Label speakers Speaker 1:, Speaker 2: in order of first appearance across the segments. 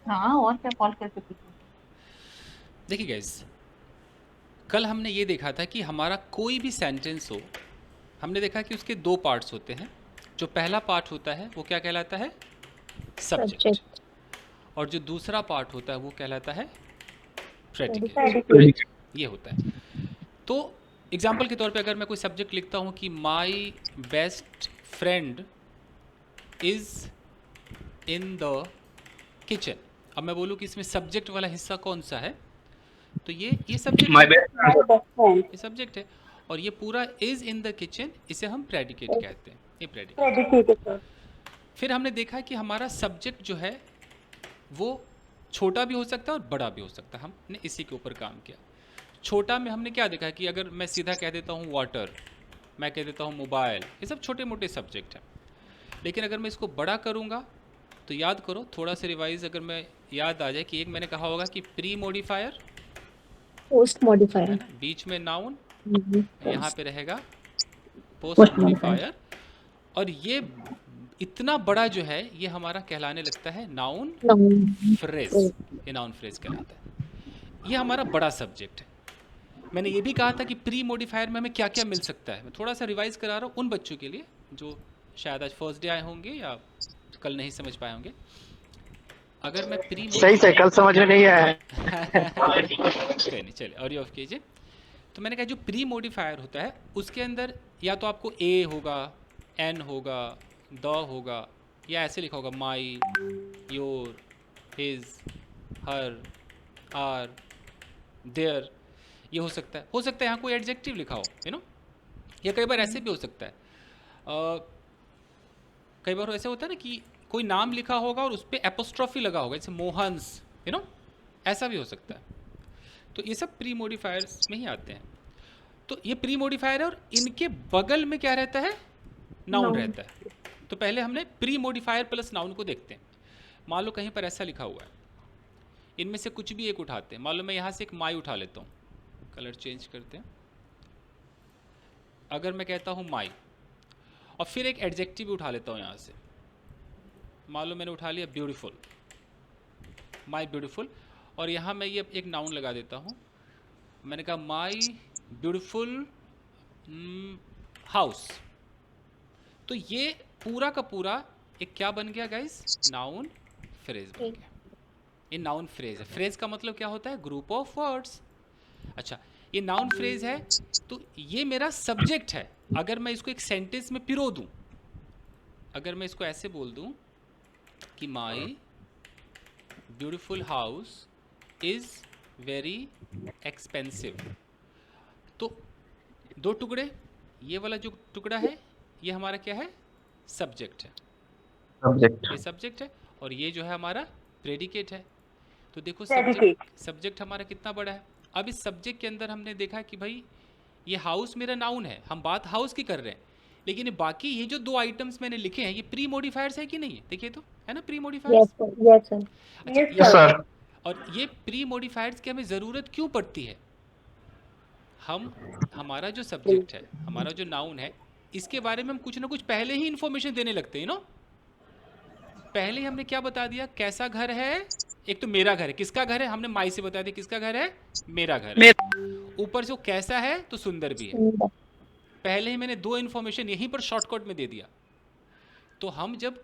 Speaker 1: हाँ, और क्या, कॉल करके पूछो।
Speaker 2: देखिए गाइस, कल हमने ये देखा था कि हमारा कोई भी सेंटेंस हो, हमने देखा कि उसके दो पार्ट्स होते हैं। जो पहला पार्ट होता है वो क्या कहलाता है? सब्जेक्ट।
Speaker 3: सब्जेक्ट।
Speaker 2: और जो दूसरा पार्ट होता है वो कहलाता है प्रेडिकेट।
Speaker 3: प्रेडिकेट।
Speaker 2: ये होता है। तो एग्जाम्पल के तौर पे अगर मैं कोई सब्जेक्ट लिखता हूँ कि my best friend is in the kitchen, अब मैं बोलूँ कि इसमें सब्जेक्ट वाला हिस्सा कौन सा है, तो ये सब्जेक्ट
Speaker 4: माय
Speaker 2: है,
Speaker 4: बेस्ट
Speaker 3: माय बेस्ट फ्रेंड।
Speaker 2: ये सब्जेक्ट है। और ये पूरा इज इन द किचन, इसे हम प्रेडिकेट कहते हैं, ये प्रेडिकेट है।
Speaker 3: प्रेडिकेट।
Speaker 2: फिर हमने देखा कि हमारा सब्जेक्ट जो है वो छोटा भी हो सकता है और बड़ा भी हो सकता है, हमने इसी के ऊपर काम किया। छोटा में हमने क्या देखा कि अगर मैं सीधा कह देता हूँ वाटर, मैं कह देता हूँ मोबाइल, ये सब छोटे मोटे सब्जेक्ट हैं। लेकिन अगर मैं इसको बड़ा करूँगा तो याद करो, थोड़ा सा रिवाइज अगर मैं याद आ जाए कि एक मैंने कहा होगा कि प्री मॉडिफायर
Speaker 3: पोस्ट
Speaker 2: है
Speaker 3: मॉडिफायर।
Speaker 2: ना, बीच में नाउन, यहाँ
Speaker 3: पोस्ट
Speaker 2: पे रहेगा पोस्ट
Speaker 3: मॉडिफायर।
Speaker 2: मॉडिफायर। और ये इतना बड़ा जो है ये हमारा कहलाने लगता है नाउन
Speaker 3: नाउन।
Speaker 2: फ्रेज। ये नाउन फ्रेज कहलाता है, ये हमारा बड़ा सब्जेक्ट है। मैंने ये भी कहा था कि प्री मॉडिफायर में हमें क्या क्या मिल सकता है। मैं थोड़ा सा रिवाइज करा रहा हूँ उन बच्चों के लिए जो शायद आज फर्स्ट डे आए होंगे या कल नहीं समझ पाए होंगे। अगर मैं प्री
Speaker 4: सही से
Speaker 2: मॉडिफायर
Speaker 4: कल समझ में नहीं आया है।
Speaker 2: कहीं नहीं, चले और ये ऑफ कीजिए। तो मैंने कहा जो प्री मॉडिफायर होता है उसके अंदर या तो आपको ए होगा, एन होगा, द होगा, या ऐसे लिखा होगा my, your, his, her, our, their. ये हो सकता है यहाँ कोई एडजेक्टिव लिखा हो, या कई बार ऐसे भी हो सकता है। कई बार ऐसे होता है ना कि कोई नाम लिखा होगा और उस पर एपोस्ट्रॉफी लगा होगा, जैसे मोहन्स, ऐसा भी हो सकता है। तो ये सब प्री मॉडिफायर्स में ही आते हैं। तो ये प्री मॉडिफायर है और इनके बगल में क्या रहता है? Noun
Speaker 3: noun.
Speaker 2: रहता है। तो पहले हमने प्री मॉडिफायर प्लस नाउन को देखते हैं। मान लो कहीं पर ऐसा लिखा हुआ है, इनमें से कुछ भी एक उठाते हैं। मान लो मैं यहाँ से एक माई उठा लेता हूँ, कलर चेंज करते हैं। अगर मैं कहता हूँ माई और फिर एक एडजेक्टिव भी उठा लेता हूँ यहाँ से, मान लो मैंने उठा लिया ब्यूटीफुल, माई ब्यूटीफुल, और यहाँ मैं ये एक नाउन लगा देता हूँ। मैंने कहा माई ब्यूटीफुल हाउस। तो ये पूरा का पूरा एक क्या बन गया गाइस? नाउन फ्रेज बन गया। ये नाउन फ्रेज है। फ्रेज का मतलब क्या होता है? Group of words. अच्छा, ये नाउन फ्रेज है तो ये मेरा सब्जेक्ट है। अगर मैं इसको एक सेंटेंस में पिरो दूं, अगर मैं इसको ऐसे बोल दूं कि my beautiful house is very expensive, तो दो टुकड़े, ये वाला जो टुकड़ा है ये हमारा क्या है? सब्जेक्ट है।
Speaker 4: सब्जेक्ट।
Speaker 2: ये सब्जेक्ट है और ये जो है हमारा प्रेडिकेट है। तो देखो
Speaker 3: प्रेडिकेट।
Speaker 2: सब्जेक्ट हमारा कितना बड़ा है। अब इस सब्जेक्ट के अंदर हमने देखा कि भाई ये हाउस मेरा नाउन है, हम बात हाउस की कर रहे हैं, लेकिन बाकी ये जो दो आइटम्स मैंने लिखे हैं ये प्री मॉडिफायर्स है कि नहीं है? देखिए तो, है ना pre
Speaker 3: yes
Speaker 2: modifiers.
Speaker 3: Sir, yes sir.
Speaker 2: अच्छा,
Speaker 3: यस
Speaker 4: यस
Speaker 3: सर।
Speaker 4: सर।
Speaker 2: और ये प्री मॉडिफायर्स की हमें ज़रूरत क्यों पड़ती है? हम हमारा जो सब्जेक्ट है, हमारा जो नाउन है, इसके बारे में हम कुछ ना कुछ पहले ही इंफॉर्मेशन देने लगते हैं। पहले ही हमने क्या बता दिया? कैसा घर है? एक तो मेरा घर है, किसका घर है? हमने माई से बता दिया किसका घर है? मेरा घर है। ऊपर से वो कैसा है तो सुंदर भी है। पहले ही मैंने दो इन्फॉर्मेशन यहीं पर शॉर्टकट में दे दिया। तो हम जब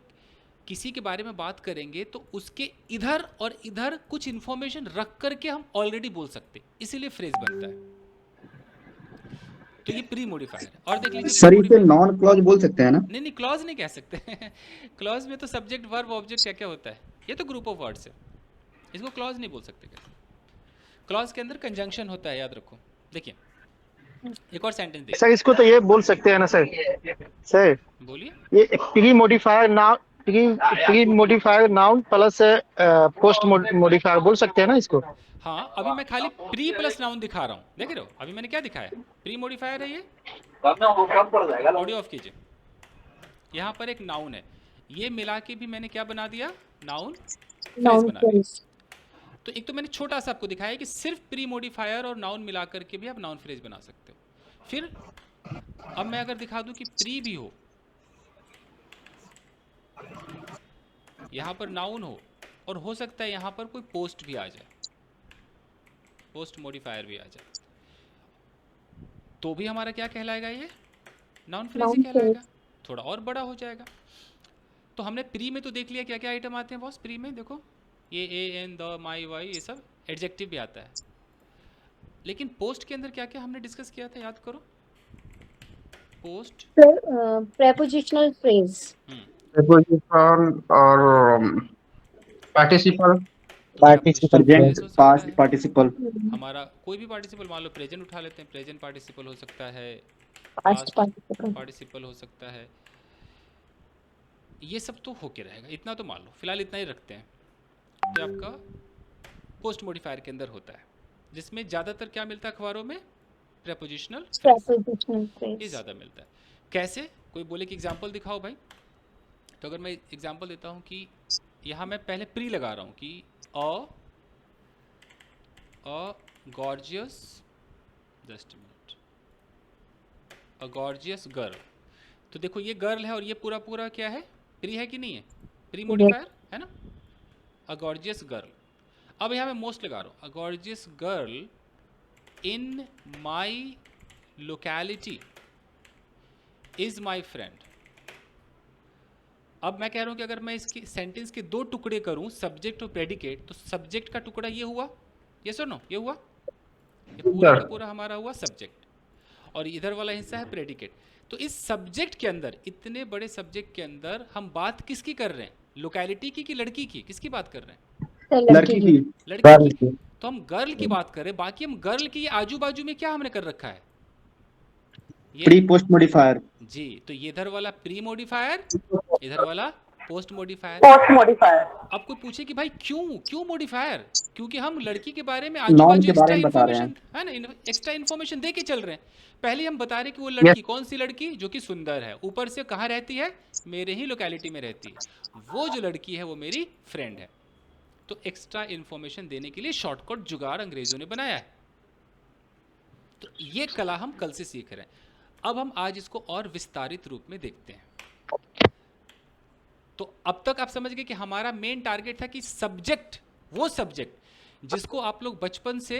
Speaker 2: किसी के बारे में बात करेंगे तो उसके इधर और इधर कुछ इन्फॉर्मेशन रख करके हम ऑलरेडी बोल सकते, इसीलिए फ्रेज बनता है। तो ये प्री मॉडिफायर है। और देख लीजिए प्री
Speaker 5: सर इसे
Speaker 2: मॉडिफायर,
Speaker 5: नॉन क्लॉज बोल सकते हैं ना?
Speaker 2: नहीं नहीं क्लॉज नहीं कह सकते क्लॉज में तो सब्जेक्ट वर्ब ऑब्जेक्ट क्या क्या होता है, ये तो ग्रुप ऑफ वर्ड्स है, इसको क्लॉज नहीं बोल सकते। क्लॉज के अंदर कंजंक्शन होता है, याद रखो। देखिए एक और सेंटेंस
Speaker 4: सर
Speaker 2: देखिए,
Speaker 4: इसको तो ये बोल सकते हैं ना सर। सर
Speaker 2: बोलिए।
Speaker 4: ये pre modifier noun, pre modifier noun plus post modifier बोल सकते हैं ना इसको।
Speaker 2: हाँ, अभी मैं खाली प्री प्लस नाउन दिखा रहा हूँ, देख रहे हो अभी मैंने क्या दिखाया? प्री मॉडिफायर है ये। ऑडियो ऑफ कीजिए। यहाँ पर एक नाउन है, ये मिला के भी मैंने क्या बना दिया? नाउन फ्रेज
Speaker 3: नाउन
Speaker 2: बना दिया।
Speaker 3: फ्रेज।
Speaker 2: तो एक तो मैंने छोटा सा आपको दिखाया कि सिर्फ प्री मॉडिफायर और नाउन मिला करके भी आप नाउन फ्रेज बना सकते हो। फिर अब मैं अगर दिखा दूं कि प्री भी हो, यहाँ पर नाउन हो, और हो सकता है यहाँ पर कोई पोस्ट भी आ जाए, पोस्ट मॉडिफायर भी आ जाए, तो भी हमारा क्या कहलाएगा, ये नाउन फ्रेज ही
Speaker 3: Noun
Speaker 2: कहलाएगा,
Speaker 3: phrase.
Speaker 2: थोड़ा और बड़ा हो जाएगा। तो हमने प्री में तो देख लिया क्या क्या आइटम आते हैं बॉस प्री में, देखो ये A N the my Y ये सब एडजेक्टिव भी आता है, लेकिन पोस्ट के अंदर क्या क्या हमने डिस्कस किया था, याद करो। Post
Speaker 3: Prepositional phrase.
Speaker 5: preposition or participle.
Speaker 2: तो
Speaker 6: पार्टिसिपल
Speaker 2: prepositional phrase हो सकता
Speaker 6: पास्ट
Speaker 2: है,
Speaker 6: पार्टिसिपल
Speaker 2: हमारा कोई भी पार्टिसिपल, मान लो प्रेजेंट उठा लेते हैं, प्रेजेंट पार्टिसिपल हो सकता है,
Speaker 3: Past
Speaker 2: पास्ट
Speaker 3: participle.
Speaker 2: पार्टिसिपल हो सकता है, ये सब तो होके रहेगा, इतना तो मान लो फिलहाल इतना ही रखते हैं कि आपका पोस्ट मॉडिफायर के अंदर होता है, जिसमें ज़्यादातर क्या मिलता है अखबारों में, प्रेपोजिशनल फ्रेज,
Speaker 3: Prepositional
Speaker 2: ये
Speaker 3: phrase.
Speaker 2: ज़्यादा मिलता है। कैसे, कोई बोले कि एग्जांपल दिखाओ भाई, तो अगर मैं एग्जांपल देता हूँ कि यहाँ मैं पहले प्री लगा रहा हूँ कि अ गॉर्जियस, जस्ट मिनट, अ गॉर्जियस गर्ल, तो देखो ये गर्ल है और ये पूरा पूरा क्या है, प्री है कि नहीं है, प्री मॉडिफायर है ना, अ गॉर्जियस गर्ल। अब यहाँ मैं मोस्ट लगा रहा हूँ, अ gorgeous girl in my locality is my friend. अब मैं कह रहा हूँ कि अगर मैं इसकी सेंटेंस के दो टुकड़े करूँ, सब्जेक्ट और प्रेडिकेट, तो सब्जेक्ट का टुकड़ा ये हुआ, ये सुनो ये हुआ, ये पूरा का पूरा हमारा हुआ सब्जेक्ट, और इधर वाला हिस्सा है प्रेडिकेट। तो इस सब्जेक्ट के अंदर, इतने बड़े सब्जेक्ट के अंदर हम बात किसकी कर रहे हैं, लोकेलिटी की लड़की की, किसकी बात कर रहे हैं,
Speaker 6: लड़की की
Speaker 2: लड़की
Speaker 6: गर्ल
Speaker 2: की।
Speaker 6: की
Speaker 2: तो हम गर्ल की बात कर रहे हैं, बाकी हम गर्ल की आजू बाजू में क्या हमने कर रखा है, ये
Speaker 6: प्री पोस्ट मॉडिफायर
Speaker 2: जी, तो ये इधर वाला प्री मॉडिफायर, इधर वाला पोस्ट मॉडिफायर।
Speaker 3: Post modifier.
Speaker 2: अब कोई पूछे कि भाई क्यों मॉडिफायर, क्योंकि हम लड़की के बारे में आजू
Speaker 6: नॉन
Speaker 2: बाजू
Speaker 6: के बारे
Speaker 2: एक्स्ट्रा
Speaker 6: में बता रहे
Speaker 2: इन्फॉर्मेशन है ना, एक्स्ट्रा इन्फॉर्मेशन दे के चल रहे हैं। पहले हम बता रहे कि वो लड़की कौन सी लड़की, जो कि सुंदर है, ऊपर से कहाँ रहती है, मेरे ही लोकेलिटी में रहती है, वो जो लड़की है वो मेरी फ्रेंड है। तो एक्स्ट्रा इन्फॉर्मेशन देने के लिए शॉर्टकट जुगाड़ अंग्रेजों ने बनाया है। तो ये कला हम कल से सीख रहे हैं। अब हम आज इसको और विस्तारित रूप में देखते हैं। तो अब तक आप समझ गए कि हमारा मेन टारगेट था कि सब्जेक्ट, वो सब्जेक्ट जिसको आप लोग बचपन से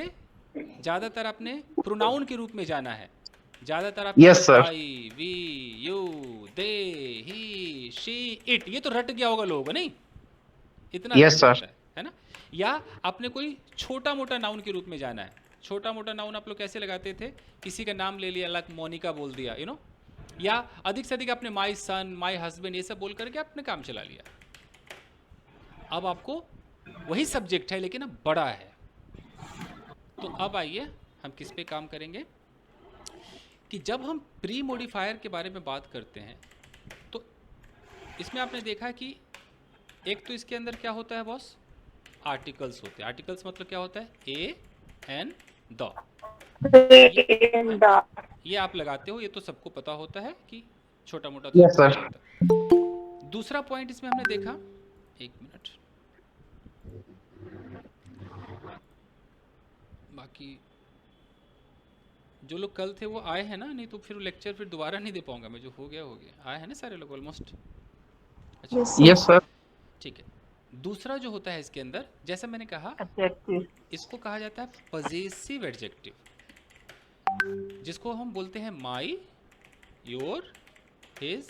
Speaker 2: ज्यादातर अपने प्रोनाउन के रूप में जाना है, ज्यादातर आप
Speaker 5: Yes, sir.
Speaker 2: I, we, you, they, he, she, it, ये तो रट गया होगा लोगों को, नहीं इतना
Speaker 5: Yes,
Speaker 2: रट
Speaker 5: sir.
Speaker 2: जाता है ना। या आपने कोई छोटा मोटा नाउन के रूप में जाना है, छोटा मोटा नाउन आप लोग कैसे लगाते थे, किसी का नाम ले लिया, लाइक मोनिका बोल दिया, यू नो, या अधिक से अधिक आपने माई सन, माई हस्बैंड, ये सब बोल करके आपने काम चला लिया। अब आपको वही सब्जेक्ट है लेकिन अब बड़ा है। तो अब आइए हम किस पे काम करेंगे कि जब हम प्री मॉडिफायर के बारे में बात करते हैं, तो इसमें आपने देखा कि एक तो इसके अंदर क्या होता है बॉस, आर्टिकल्स होते हैं। आर्टिकल्स मतलब क्या होता है, ए एन द, ये आप लगाते हो, ये तो सबको पता होता है कि छोटा मोटा तो
Speaker 5: Yes,
Speaker 2: सबको
Speaker 5: sir.
Speaker 2: पता है। दूसरा पॉइंट इसमें हमने देखा, एक मिनट, बाकी जो लोग कल थे वो आए हैं ना, नहीं तो फिर लेक्चर फिर दोबारा नहीं दे पाऊंगा मैं, जो हो गया हो गया। आए हैं ना सारे लोग ऑलमोस्ट, अच्छा
Speaker 3: Yes, sir.
Speaker 5: Yes, sir.
Speaker 2: ठीक है। दूसरा जो होता है इसके अंदर, जैसा मैंने कहा,
Speaker 1: Adjective.
Speaker 2: इसको कहा जाता है पजेसिव एडजेक्टिव, जिसको हम बोलते हैं माई, योर, हिज,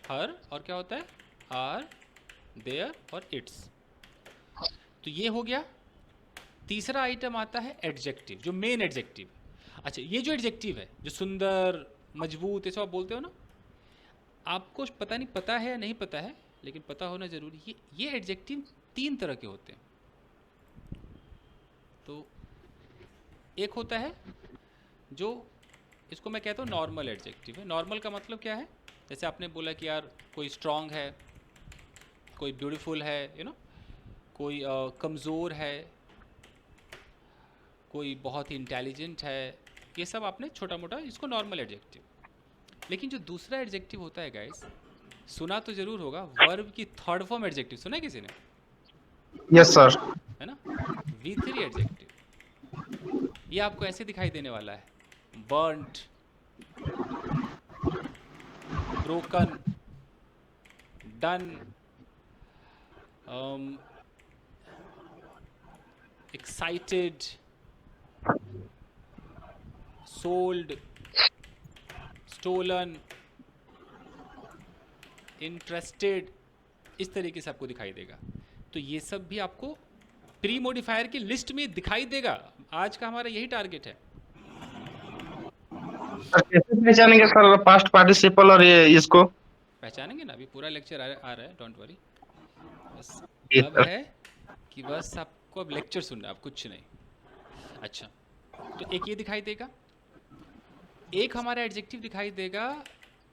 Speaker 2: हर, और क्या होता है, आर, देयर और इट्स। तो ये हो गया। तीसरा आइटम आता है एडजेक्टिव, जो मेन एडजेक्टिव। अच्छा, ये जो एडजेक्टिव है, जो सुंदर, मजबूत, ये सब आप बोलते हो ना, आपको पता नहीं पता है या नहीं पता है, लेकिन पता होना जरूरी है। ये एडजेक्टिव 3 तरह के होते हैं। तो एक होता है जो, इसको मैं कहता हूँ नॉर्मल एडजेक्टिव है। नॉर्मल का मतलब क्या है, जैसे आपने बोला कि यार कोई स्ट्रांग है, कोई ब्यूटीफुल है, यू नो, कोई कमज़ोर है, कोई बहुत ही इंटेलिजेंट है, ये सब आपने छोटा मोटा, इसको नॉर्मल एडजेक्टिव। लेकिन जो दूसरा एडजेक्टिव होता है गाइस, सुना तो जरूर होगा, वर्ब की थर्ड फॉर्म एडजेक्टिव, सुना है किसी ने,
Speaker 5: Yes, sir.
Speaker 2: है ना, V3 एडजेक्टिव। ये आपको ऐसे दिखाई देने वाला है, burnt, broken, done, excited, sold, stolen, interested, इस तरीके से आपको दिखाई देगा। तो ये सब भी आपको प्री मॉडिफायर की लिस्ट में दिखाई देगा। आज का हमारा यही टारगेट है।
Speaker 5: सर कैसे पहचानेंगे सर पास्ट पार्टिसिपल और ये इसको?
Speaker 2: पहचानेंगे ना, अभी पूरा लेक्चर आ रहा है, डोंट वरी। बस
Speaker 5: जी
Speaker 2: अब
Speaker 5: सर।
Speaker 2: है कि बस आपको अब लेक्चर सुनना है, अब कुछ नहीं। अच्छा, तो एक ये दिखाई देगा, एक हमारा एडजेक्टिव दिखाई देगा।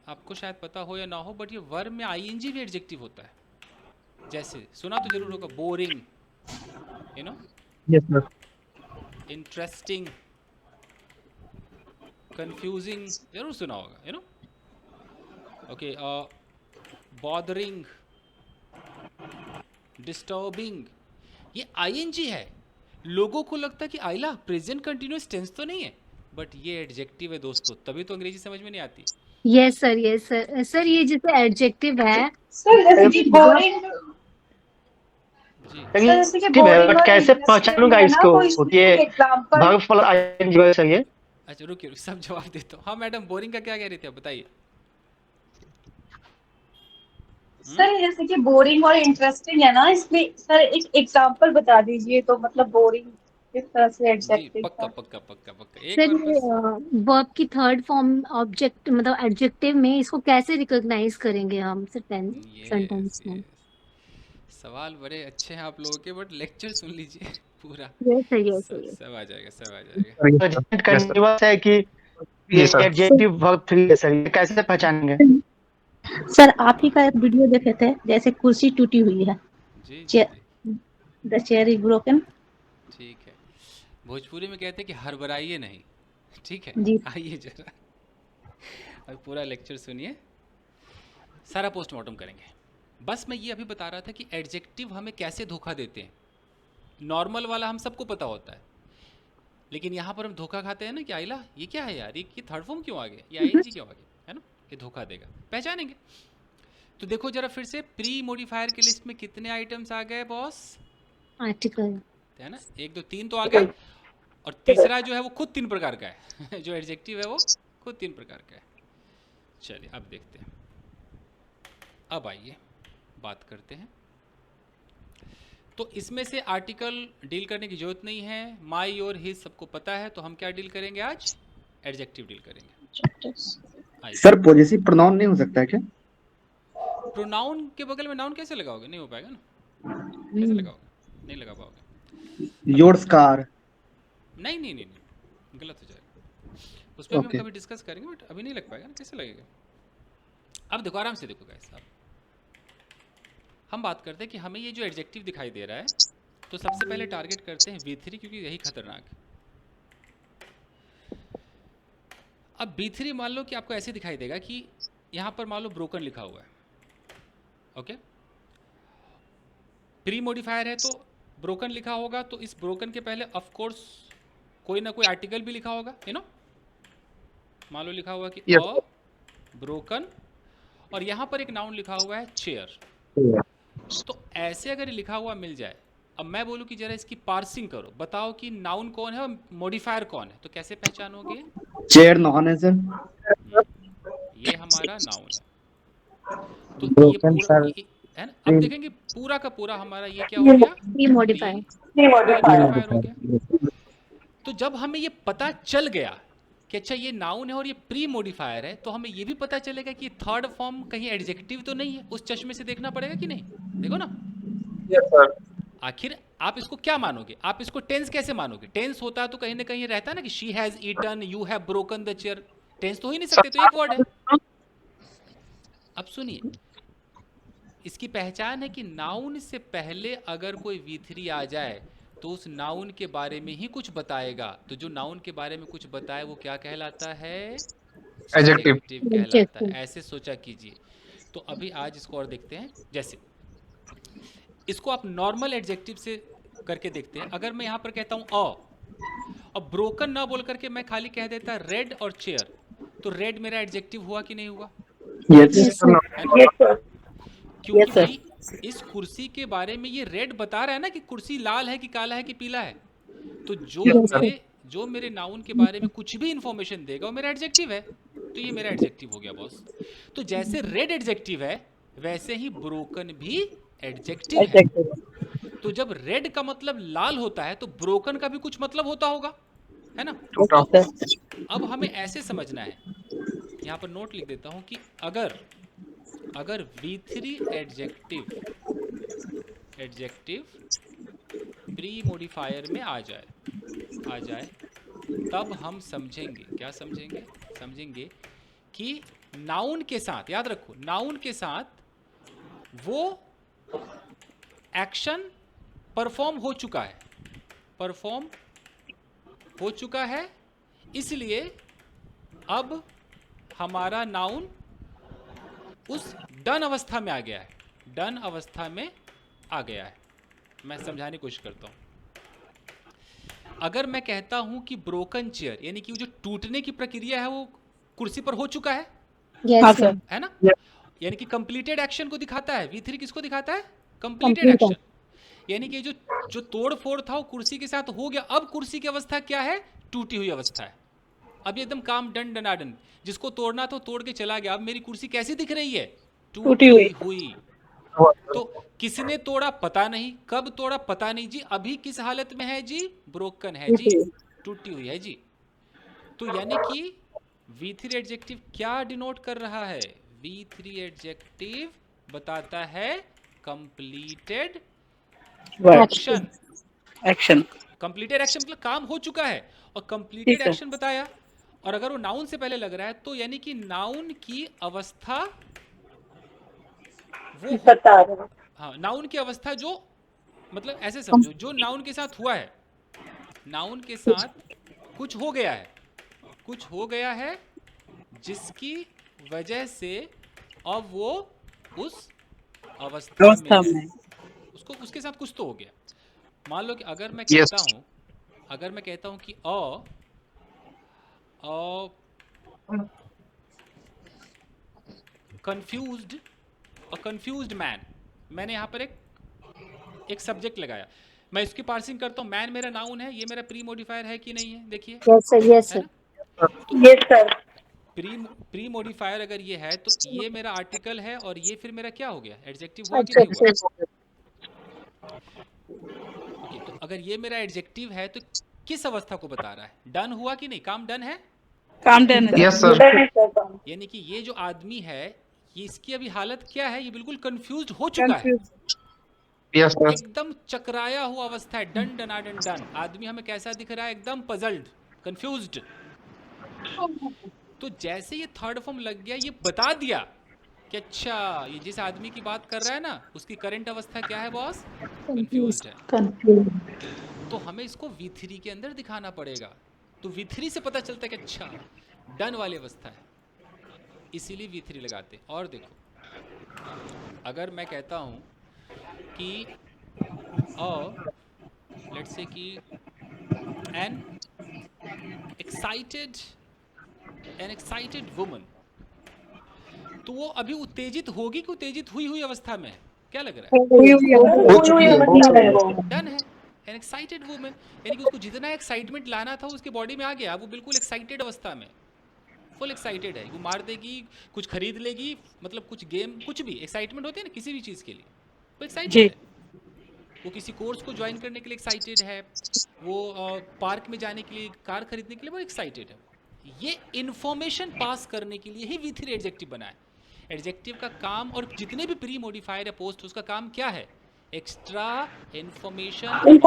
Speaker 2: आपको शायद पता हो या ना हो, बट ये वर्ब में आईएनजी भी एडजेक्टिव होता है। जैसे सुना तो जरूर होगा, boring, you know,
Speaker 5: yes sir.
Speaker 2: Interesting, confusing, जरूर सुना होगा, you know. Okay, bothering, disturbing, ये आईएनजी है। लोगों को लगता है कि आइला प्रेजेंट कंटिन्यूअस टेंस तो नहीं है, बट ये एडजेक्टिव है दोस्तों, तभी तो अंग्रेजी समझ में नहीं आती।
Speaker 3: Yes sir, yes sir. Sir ये जैसे एडजेक्टिव है,
Speaker 1: सर जैसे कि बोरिंग,
Speaker 2: जी,
Speaker 1: सर जैसे कि
Speaker 4: ठीक है,
Speaker 1: बोरिंग
Speaker 4: बट
Speaker 1: और
Speaker 4: कैसे
Speaker 1: इंटरेस्टिंग
Speaker 4: पहचानूंगा
Speaker 1: है ना,
Speaker 4: इसको?
Speaker 1: कोई इसमें
Speaker 4: ये
Speaker 1: example.
Speaker 4: Verb plus ING verb सही है?
Speaker 2: अच्छा रुकिए, सब जवाब देता हूँ। हाँ मैडम, बोरिंग का क्या कह रही थी आप, बताइए।
Speaker 1: सर जैसे कि बोरिंग और इंटरेस्टिंग है ना, इसमें सर एक एग्जांपल बता दीजिए, तो मतलब बोरिंग किस तरह से
Speaker 2: जी,
Speaker 1: एडजेक्टिव
Speaker 2: पक्का
Speaker 1: था।
Speaker 2: पक्का पक्का पक्का, एक
Speaker 3: सर
Speaker 2: बार
Speaker 3: ये
Speaker 2: बस।
Speaker 3: वर्ब की थर्ड फॉर्म ऑब्जेक्ट मतलब एडजेक्टिव में इसको कैसे रिकॉग्नाइज करेंगे हम
Speaker 2: यस
Speaker 3: सेंटेंस में?
Speaker 2: यस, सवाल बड़े अच्छे हैं आप लोगों के, बट लेक्चर सुन लीजिए पूरा।
Speaker 3: यस सर, यस सर,
Speaker 2: सब
Speaker 3: यस।
Speaker 2: सब आ जाएगा, सब आ जाएगा।
Speaker 4: प्रेजेंट कंटीन्यूअस है कि
Speaker 5: जी
Speaker 4: ये
Speaker 5: सर।
Speaker 4: एडजेक्टिव वर्ब 3 है सर? ये कैसे पहचानेंगे?
Speaker 6: सर आप ही का एक वीडियो देखे थे, जैसे कुर्सी टूटी हुई है,
Speaker 2: जी जी जी,
Speaker 6: द चेयर इज ब्रोकन।
Speaker 2: ठीक है। भोजपुरी में कहते हैं कि हड़बड़ाइए नहीं, ठीक है।
Speaker 6: जी।
Speaker 2: आइए जरा, अब पूरा लेक्चर सुनिए, सारा पोस्टमार्टम करेंगे। बस मैं ये अभी बता रहा था कि एडजेक्टिव हमें कैसे धोखा देते हैं। नॉर्मल वाला हम सबको पता होता है, लेकिन यहाँ पर हम धोखा खाते हैं ना कि आइला ये क्या है यार, ये थर्ड फॉर्म क्यों आ गया, ये आईएनजी क्यों आ गया, है ना। ये धोखा देगा, पहचानेंगे। तो देखो जरा फिर से, प्री मॉडिफायर की लिस्ट में कितने आइटम्स आ गए बॉस,
Speaker 3: आर्टिकल।
Speaker 2: है ना। 1 2 3 तो आ गए, और तीसरा जो है वो खुद 3 प्रकार का है जो एडजेक्टिव है वो खुद 3 प्रकार का है। चलिए अब देखते हैं। अब आइए बात करते हैं। तो इसमें से आर्टिकल डील करने की जरूरत नहीं है, माई और हिज सबको पता है। तो हम क्या डील करेंगे आज, एडजेक्टिव डील करेंगे। आइए,
Speaker 7: सर पॉजेसिव प्रोनाउन नहीं हो सकता है क्या?
Speaker 2: प्रोनाउन के बगल में नाउन कैसे लगाओगे, नहीं हो पाएगा ना। कैसे लगाओगे, नहीं लगा पाओगे।
Speaker 7: Yours car.
Speaker 2: नहीं नहीं नहीं नहीं, गलत हो जाएगा। उस पर भी हम
Speaker 7: Okay.
Speaker 2: कभी डिस्कस करेंगे, बट अभी नहीं लग पाएगा ना, कैसे लगेगा। अब देखो, आराम से देखो गाइस, अब हम बात करते हैं कि हमें ये जो एडजेक्टिव दिखाई दे रहा है, तो सबसे पहले टारगेट करते हैं B3, क्योंकि यही खतरनाक है। अब B3 मान लो कि आपको ऐसे दिखाई देगा कि यहाँ पर मान लो ब्रोकन लिखा हुआ है, ओके। प्री मॉडिफायर है तो ब्रोकन लिखा होगा, तो इस ब्रोकन के पहले ऑफ कोर्स कोई ना कोई आर्टिकल भी लिखा होगा, यू नो। मान लो लिखा हुआ कि
Speaker 5: Yes.
Speaker 2: अ ब्रोकन, और यहाँ पर एक नाउन लिखा हुआ है चेयर। तो ऐसे अगर लिखा हुआ मिल जाए, अब मैं बोलूँ कि जरा इसकी पार्सिंग करो, बताओ कि नाउन कौन है और मॉडिफायर कौन है, तो कैसे पहचानोगे।
Speaker 7: चेयर नॉन है सर।
Speaker 2: ये हमारा नाउन है, तो ये
Speaker 7: ब्रोकन
Speaker 2: पूरा
Speaker 7: सर।
Speaker 2: है ना। अब देखेंगे पूरा का पूरा हमारा ये क्या हो गया,
Speaker 3: प्री मॉडिफायर।
Speaker 2: मॉडिफायर हो गया। तो जब हमें ये पता चल गया कि अच्छा ये नाउन है और ये प्री मॉडिफायर है, तो हमें ये भी पता चलेगा कि थर्ड फॉर्म कहीं एडजेक्टिव तो नहीं है। उस चश्मे से देखना पड़ेगा कि नहीं, देखो ना।
Speaker 5: Yes sir.
Speaker 2: आखिर आप इसको क्या मानोगे, आप इसको टेंस कैसे मानोगे। टेंस होता है तो कहीं ना कहीं रहता है ना कि she has eaten, you have broken the chair. Tense तो हो ही नहीं सकते, तो एक वर्ड है। अब सुनिए, इसकी पहचान है कि नाउन से पहले अगर कोई V3 आ जाए तो उस नाउन के बारे में ही कुछ बताएगा। तो जो नाउन के बारे में कुछ बताए वो क्या कहलाता है,
Speaker 5: Adjective.
Speaker 2: एडजेक्टिव कहलाता है। ऐसे सोचा कीजिए। तो अभी आज इसको और देखते हैं। जैसे इसको आप नॉर्मल एडजेक्टिव से करके देखते हैं। अगर मैं यहाँ पर कहता हूँ अब ब्रोकन ना बोल करके मैं खाली कह देता रेड और चेयर, तो रेड मेरा एडजेक्टिव हुआ कि नहीं हुआ,
Speaker 7: यस
Speaker 2: है ना? क्योंकि
Speaker 6: Yes, sir.
Speaker 2: भाई इस कुर्सी के बारे में ये रेड बता रहा है ना कि कुर्सी लाल है कि काला है कि पीला है, तो
Speaker 6: Yes, sir.
Speaker 2: जो मेरे नाउन के बारे में कुछ भी इंफॉर्मेशन देगा वो मेरा एडजेक्टिव है, तो ये मेरा एडजेक्टिव हो गया बॉस। तो जैसे रेड एडजेक्टिव है वैसे ही ब्रोकन भी एडजेक्टिव है। तो जब रेड का मतलब लाल होता है तो ब्रोकन का भी कुछ मतलब होता होगा, है ना? अब हमें ऐसे समझना है, यहाँ पर नोट लिख देता हूं कि अगर V3 एडजेक्टिव प्री मॉडिफायर में आ जाए तब हम समझेंगे, क्या समझेंगे? समझेंगे कि नाउन के साथ, याद रखो, नाउन के साथ वो एक्शन परफॉर्म हो चुका है, इसलिए अब हमारा नाउन उस डन अवस्था में आ गया है। मैं समझाने की कोशिश करता हूं। अगर मैं कहता हूं कि ब्रोकन चेयर, यानी कि जो टूटने की प्रक्रिया है वो कुर्सी पर हो चुका है,
Speaker 3: यस सर।
Speaker 2: है ना? यानी कि कंप्लीटेड एक्शन को दिखाता है। V3 किसको दिखाता है? Completed action. यानी कि जो तोड़ फोड़ था वो कुर्सी के साथ हो गया। अब कुर्सी की अवस्था क्या है? टूटी हुई अवस्था है। अब ये एकदम काम डन डनाडन, जिसको तोड़ना था तोड़ के चला गया। अब मेरी कुर्सी कैसी दिख रही है? टूटी हुई। तो किसने तोड़ा पता नहीं, कब तोड़ा पता नहीं जी, अभी किस हालत में है जी? ब्रोकन है जी, टूटी हुई है जी। तो यानी कि V3 एडजेक्टिव क्या डिनोट कर रहा है? V3 एडजेक्टिव बताता है कंप्लीटेड एक्शन। कंप्लीटेड एक्शन मतलब काम हो चुका है, और कंप्लीटेड एक्शन बताया। और अगर वो नाउन से पहले लग रहा है तो यानी कि नाउन की अवस्था वो बता रहा है। हाँ, नाउन की अवस्था जो, मतलब ऐसे समझो, जो नाउन के साथ हुआ है, नाउन के साथ कुछ हो गया है जिसकी वजह से अब वो उस अवस्था में उसको, उसके साथ कुछ तो हो गया। मान लो कि अगर मैं कहता हूं कि कंफ्यूज्ड मैन, मैंने यहां पर एक सब्जेक्ट लगाया, मैं इसकी पार्सिंग करता हूं। मैन मेरा नाउन है, ये मेरा प्री मॉडिफायर है कि नहीं है? देखिए,
Speaker 3: yes sir, yes sir,
Speaker 2: yes sir. Pre modifier अगर ये है तो ये मेरा आर्टिकल है, और ये फिर मेरा क्या हो गया? एडजेक्टिव हुआ कि नहीं हुआ? ओके, तो अगर ये मेरा एडजेक्टिव है तो किस अवस्था को बता रहा है? डन हुआ कि नहीं? काम डन है?
Speaker 5: काम डन है। Yes sir.
Speaker 2: यानी कि ये जो आदमी है, ये इसकी अभी हालत क्या है? ये बिल्कुल कंफ्यूज्ड हो चुका है।
Speaker 5: Yes sir.
Speaker 2: एकदम चकराया हुआ अवस्था है, डन डनाडन डन। आदमी हमें कैसा दिख रहा है? एकदम पजल्ड, कंफ्यूज्ड। तो जैसे ये थर्ड फॉर्म लग गया, ये बता दिया कि अच्छा, ये जिस आदमी की बात कर रहा है ना, उसकी करंट अवस्था क्या है बॉस? कंफ्यूज्ड है। तो हमें इसको V3 के अंदर दिखाना पड़ेगा। तो V3 से पता चलता है कि अच्छा, डन वाली अवस्था है, इसीलिए V3 लगाते। और देखो, अगर मैं कहता हूं कि लेट्स से कि एन एक्साइटेड वुमन, तो वो अभी उत्तेजित होगी कि उत्तेजित हुई अवस्था में है? क्या लग रहा है? डन है। एन एक्साइटेड वुमन, यानी कि उसको जितना एक्साइटमेंट लाना था उसके बॉडी में आ गया। वो बिल्कुल एक्साइटेड अवस्था में, फुल एक्साइटेड है। वो मार देगी, कुछ खरीद लेगी, मतलब कुछ गेम, कुछ भी एक्साइटमेंट होती है ना किसी भी चीज़ के लिए, वो एक्साइटेड है। वो किसी कोर्स को ज्वाइन करने के लिए एक्साइटेड है, वो पार्क में जाने के लिए, कार खरीदने के लिए वो एक्साइटेड है। ये इन्फॉर्मेशन पास करने के लिए ही V3 एडजेक्टिव बना है। एडजेक्टिव का काम, और जितने भी प्री मॉडिफायर या पोस्ट, उसका काम क्या है? एक्स्ट्रा इन्फॉर्मेशन देना,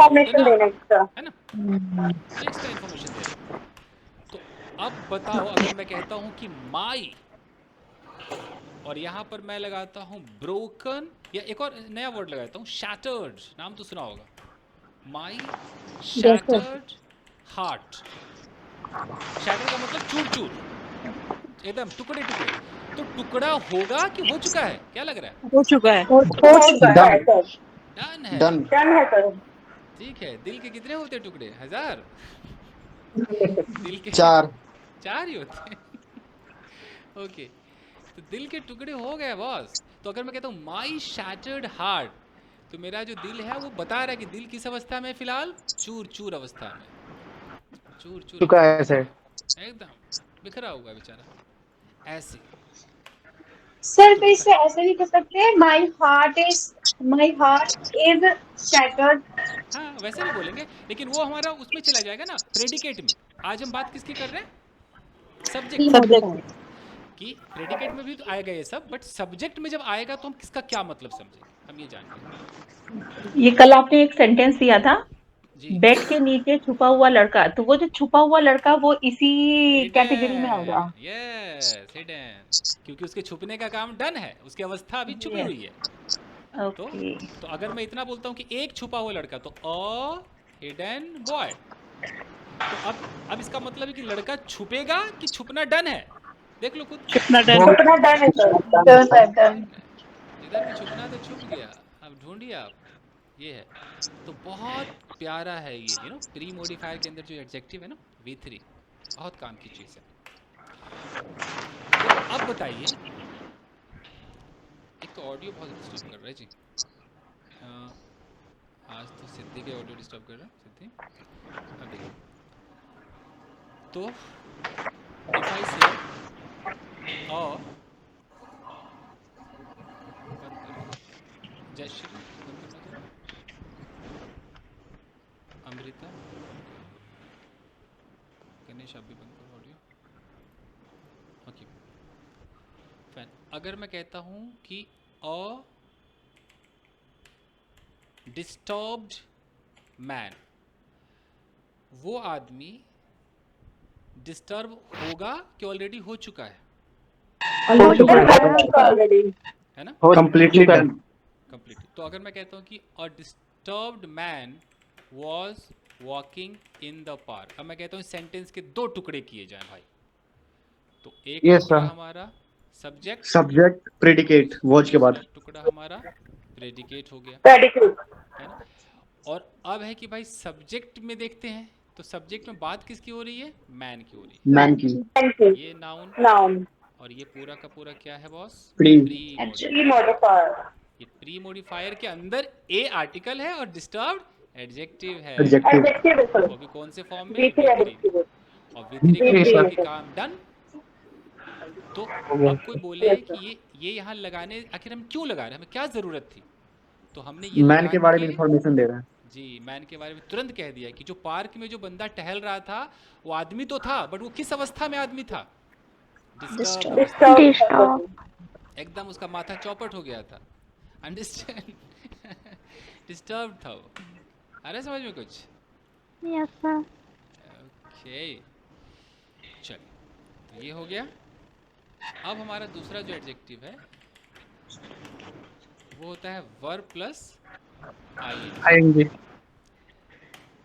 Speaker 2: है ना? तो एक्स्ट्रा इन्फॉर्मेशन देना। तो अब बताओ, अगर मैं कहता हूं कि माई, और यहां पर मैं लगाता हूं ब्रोकन, या एक और नया वर्ड लगाता हूं शैटर्ड, नाम तो सुना होगा, माई शैटर्ड हार्ट। शैटर का मतलब चूर चूर, एकदम टुकड़े टुकड़े। तो टुकड़ा होगा कि हो चुका है? क्या लग रहा है?
Speaker 6: हो चुका है।
Speaker 2: डन है।
Speaker 7: डन।
Speaker 2: ठीक है। दिल के कितने होते हैं टुकड़े? 1000? दिल के 4 ही होते हैं। ओके, तो दिल के टुकड़े हो गए बॉस। तो अगर मैं कहता हूँ माई शैटर्ड हार्ट, तो मेरा जो दिल है वो बता रहा है कि दिल किस अवस्था में फिलहाल? चूर चूर अवस्था में। चूर चूर
Speaker 4: चुका है सर।
Speaker 2: एकदम बिखरा हुआ बेचारा ऐसे।
Speaker 1: सर
Speaker 2: तो
Speaker 1: तो इसे ऐसे भी कर सकते हैं, माई हार्ट इज शैटर्ड।
Speaker 2: हाँ वैसे भी बोलेंगे, लेकिन वो हमारा उसमें चला जाएगा ना, प्रेडिकेट में। आज हम बात किसकी कर रहे हैं?
Speaker 3: Pre
Speaker 2: subject
Speaker 3: modified.
Speaker 2: की। प्रेडिकेट में भी तो आएगा ये सब, बट सब्जेक्ट में जब आएगा तो हम किसका क्या मतलब समझेंगे, हम ये जानेंगे।
Speaker 6: ये कल आपने एक सेंटेंस दिया था,
Speaker 2: जी,
Speaker 6: बेड के नीचे छुपा हुआ लड़का, तो वो जो छुपा हुआ लड़का वो इसी कैटेगरी में होगा।
Speaker 2: हिडन, यस हिडन, क्योंकि उसके छुपने का काम डन है, उसकी अवस्था अभी छुपी हुई है। तो
Speaker 6: ओके।
Speaker 2: तो अगर मैं इतना बोलता हूँ कि एक छुपा हुआ लड़का, तो अ हिडन बॉय। तो अब इसका मतलब है कि लड़का छुपेगा कि छुपना डन है, देख लो खुद।
Speaker 1: छुपना डन है सर, डन।
Speaker 2: इधर भी छुपना तो छुप गया, अब ढूंढिए आप। ये है, तो बहुत प्यारा है ये, प्री मॉडिफायर के अंदर जो एडजेक्टिव है ना, V3, बहुत काम की चीज़ है। तो अब बताइए, एक तो ऑडियो बहुत डिस्टर्ब कर रहा है जी। आज तो सिद्धि के ऑडियो डिस्टर्ब कर रहा है। सिद्धि, अब देखिए, तो इफ आई से बंद करो, जयश्री बंद करना जरा, अमृता, गणेश आप भी बंद करो ऑडियो। ओके फैन, अगर मैं कहता हूँ कि अ डिस्टर्ब्ड मैन, वो आदमी डिस्टर्ब होगा कि ऑलरेडी हो चुका है? है ना,
Speaker 7: कंप्लीटली डन।
Speaker 2: कंप्लीटली। तो अगर मैं कहता हूँ कि a disturbed man was walking in the park, अब मैं कहता हूँ सेंटेंस के दो टुकड़े किए जाएं भाई। तो एक
Speaker 4: Yes,
Speaker 2: टुकड़ा
Speaker 4: sir.
Speaker 2: हमारा सब्जेक्ट,
Speaker 7: सब्जेक्ट प्रेडिकेट वॉच के बाद।
Speaker 2: दूसरा टुकड़ा हमारा प्रेडिकेट हो गया, है ना। और अब है कि भाई सब्जेक्ट में देखते हैं, तो सब्जेक्ट में बात किसकी हो रही है? मैन की हो रही
Speaker 7: मैन की।
Speaker 2: है। ये नाउन, और ये पूरा का पूरा क्या है बॉस?
Speaker 7: प्री।
Speaker 2: Pre modifier. ये प्री मॉडिफायर के अंदर ए आर्टिकल है और डिस्टर्ब्ड एडजेक्टिव है,
Speaker 7: एडजेक्टिव।
Speaker 2: वो भी कौन से फॉर्म में? V3 में। और V3 का
Speaker 5: जी,
Speaker 2: मतलब
Speaker 5: सर।
Speaker 2: कि काम डन। तो अब कोई बोले कि ये यहाँ लगाने, आखिर हम क्यों लगा रहे हैं, हमें क्या जरूरत थी? तो हमने ये
Speaker 7: मैन
Speaker 2: लगा
Speaker 7: के बारे में
Speaker 2: के,
Speaker 7: इंफॉर्मेशन दे रहा है।
Speaker 2: जी, मैन के बारे में तुरंत कह दिया कि जो पार्क में जो बंदा टहल रहा था वो आदमी तो था, बट वो किस अवस्था में आदमी था? डिस्टर्ब अवस्था में। एकदम उसका माथा चौपट हो गया था, अंडरस्टैंड? डिस्टर्ब था वो। आ रहा है समझ में कुछ?
Speaker 3: Yes sir.
Speaker 2: ओके, चलिए, तो ये हो गया। अब हमारा दूसरा जो एडजेक्टिव है वो होता है वर्ब प्लस आईएनजी।
Speaker 5: आएंगे।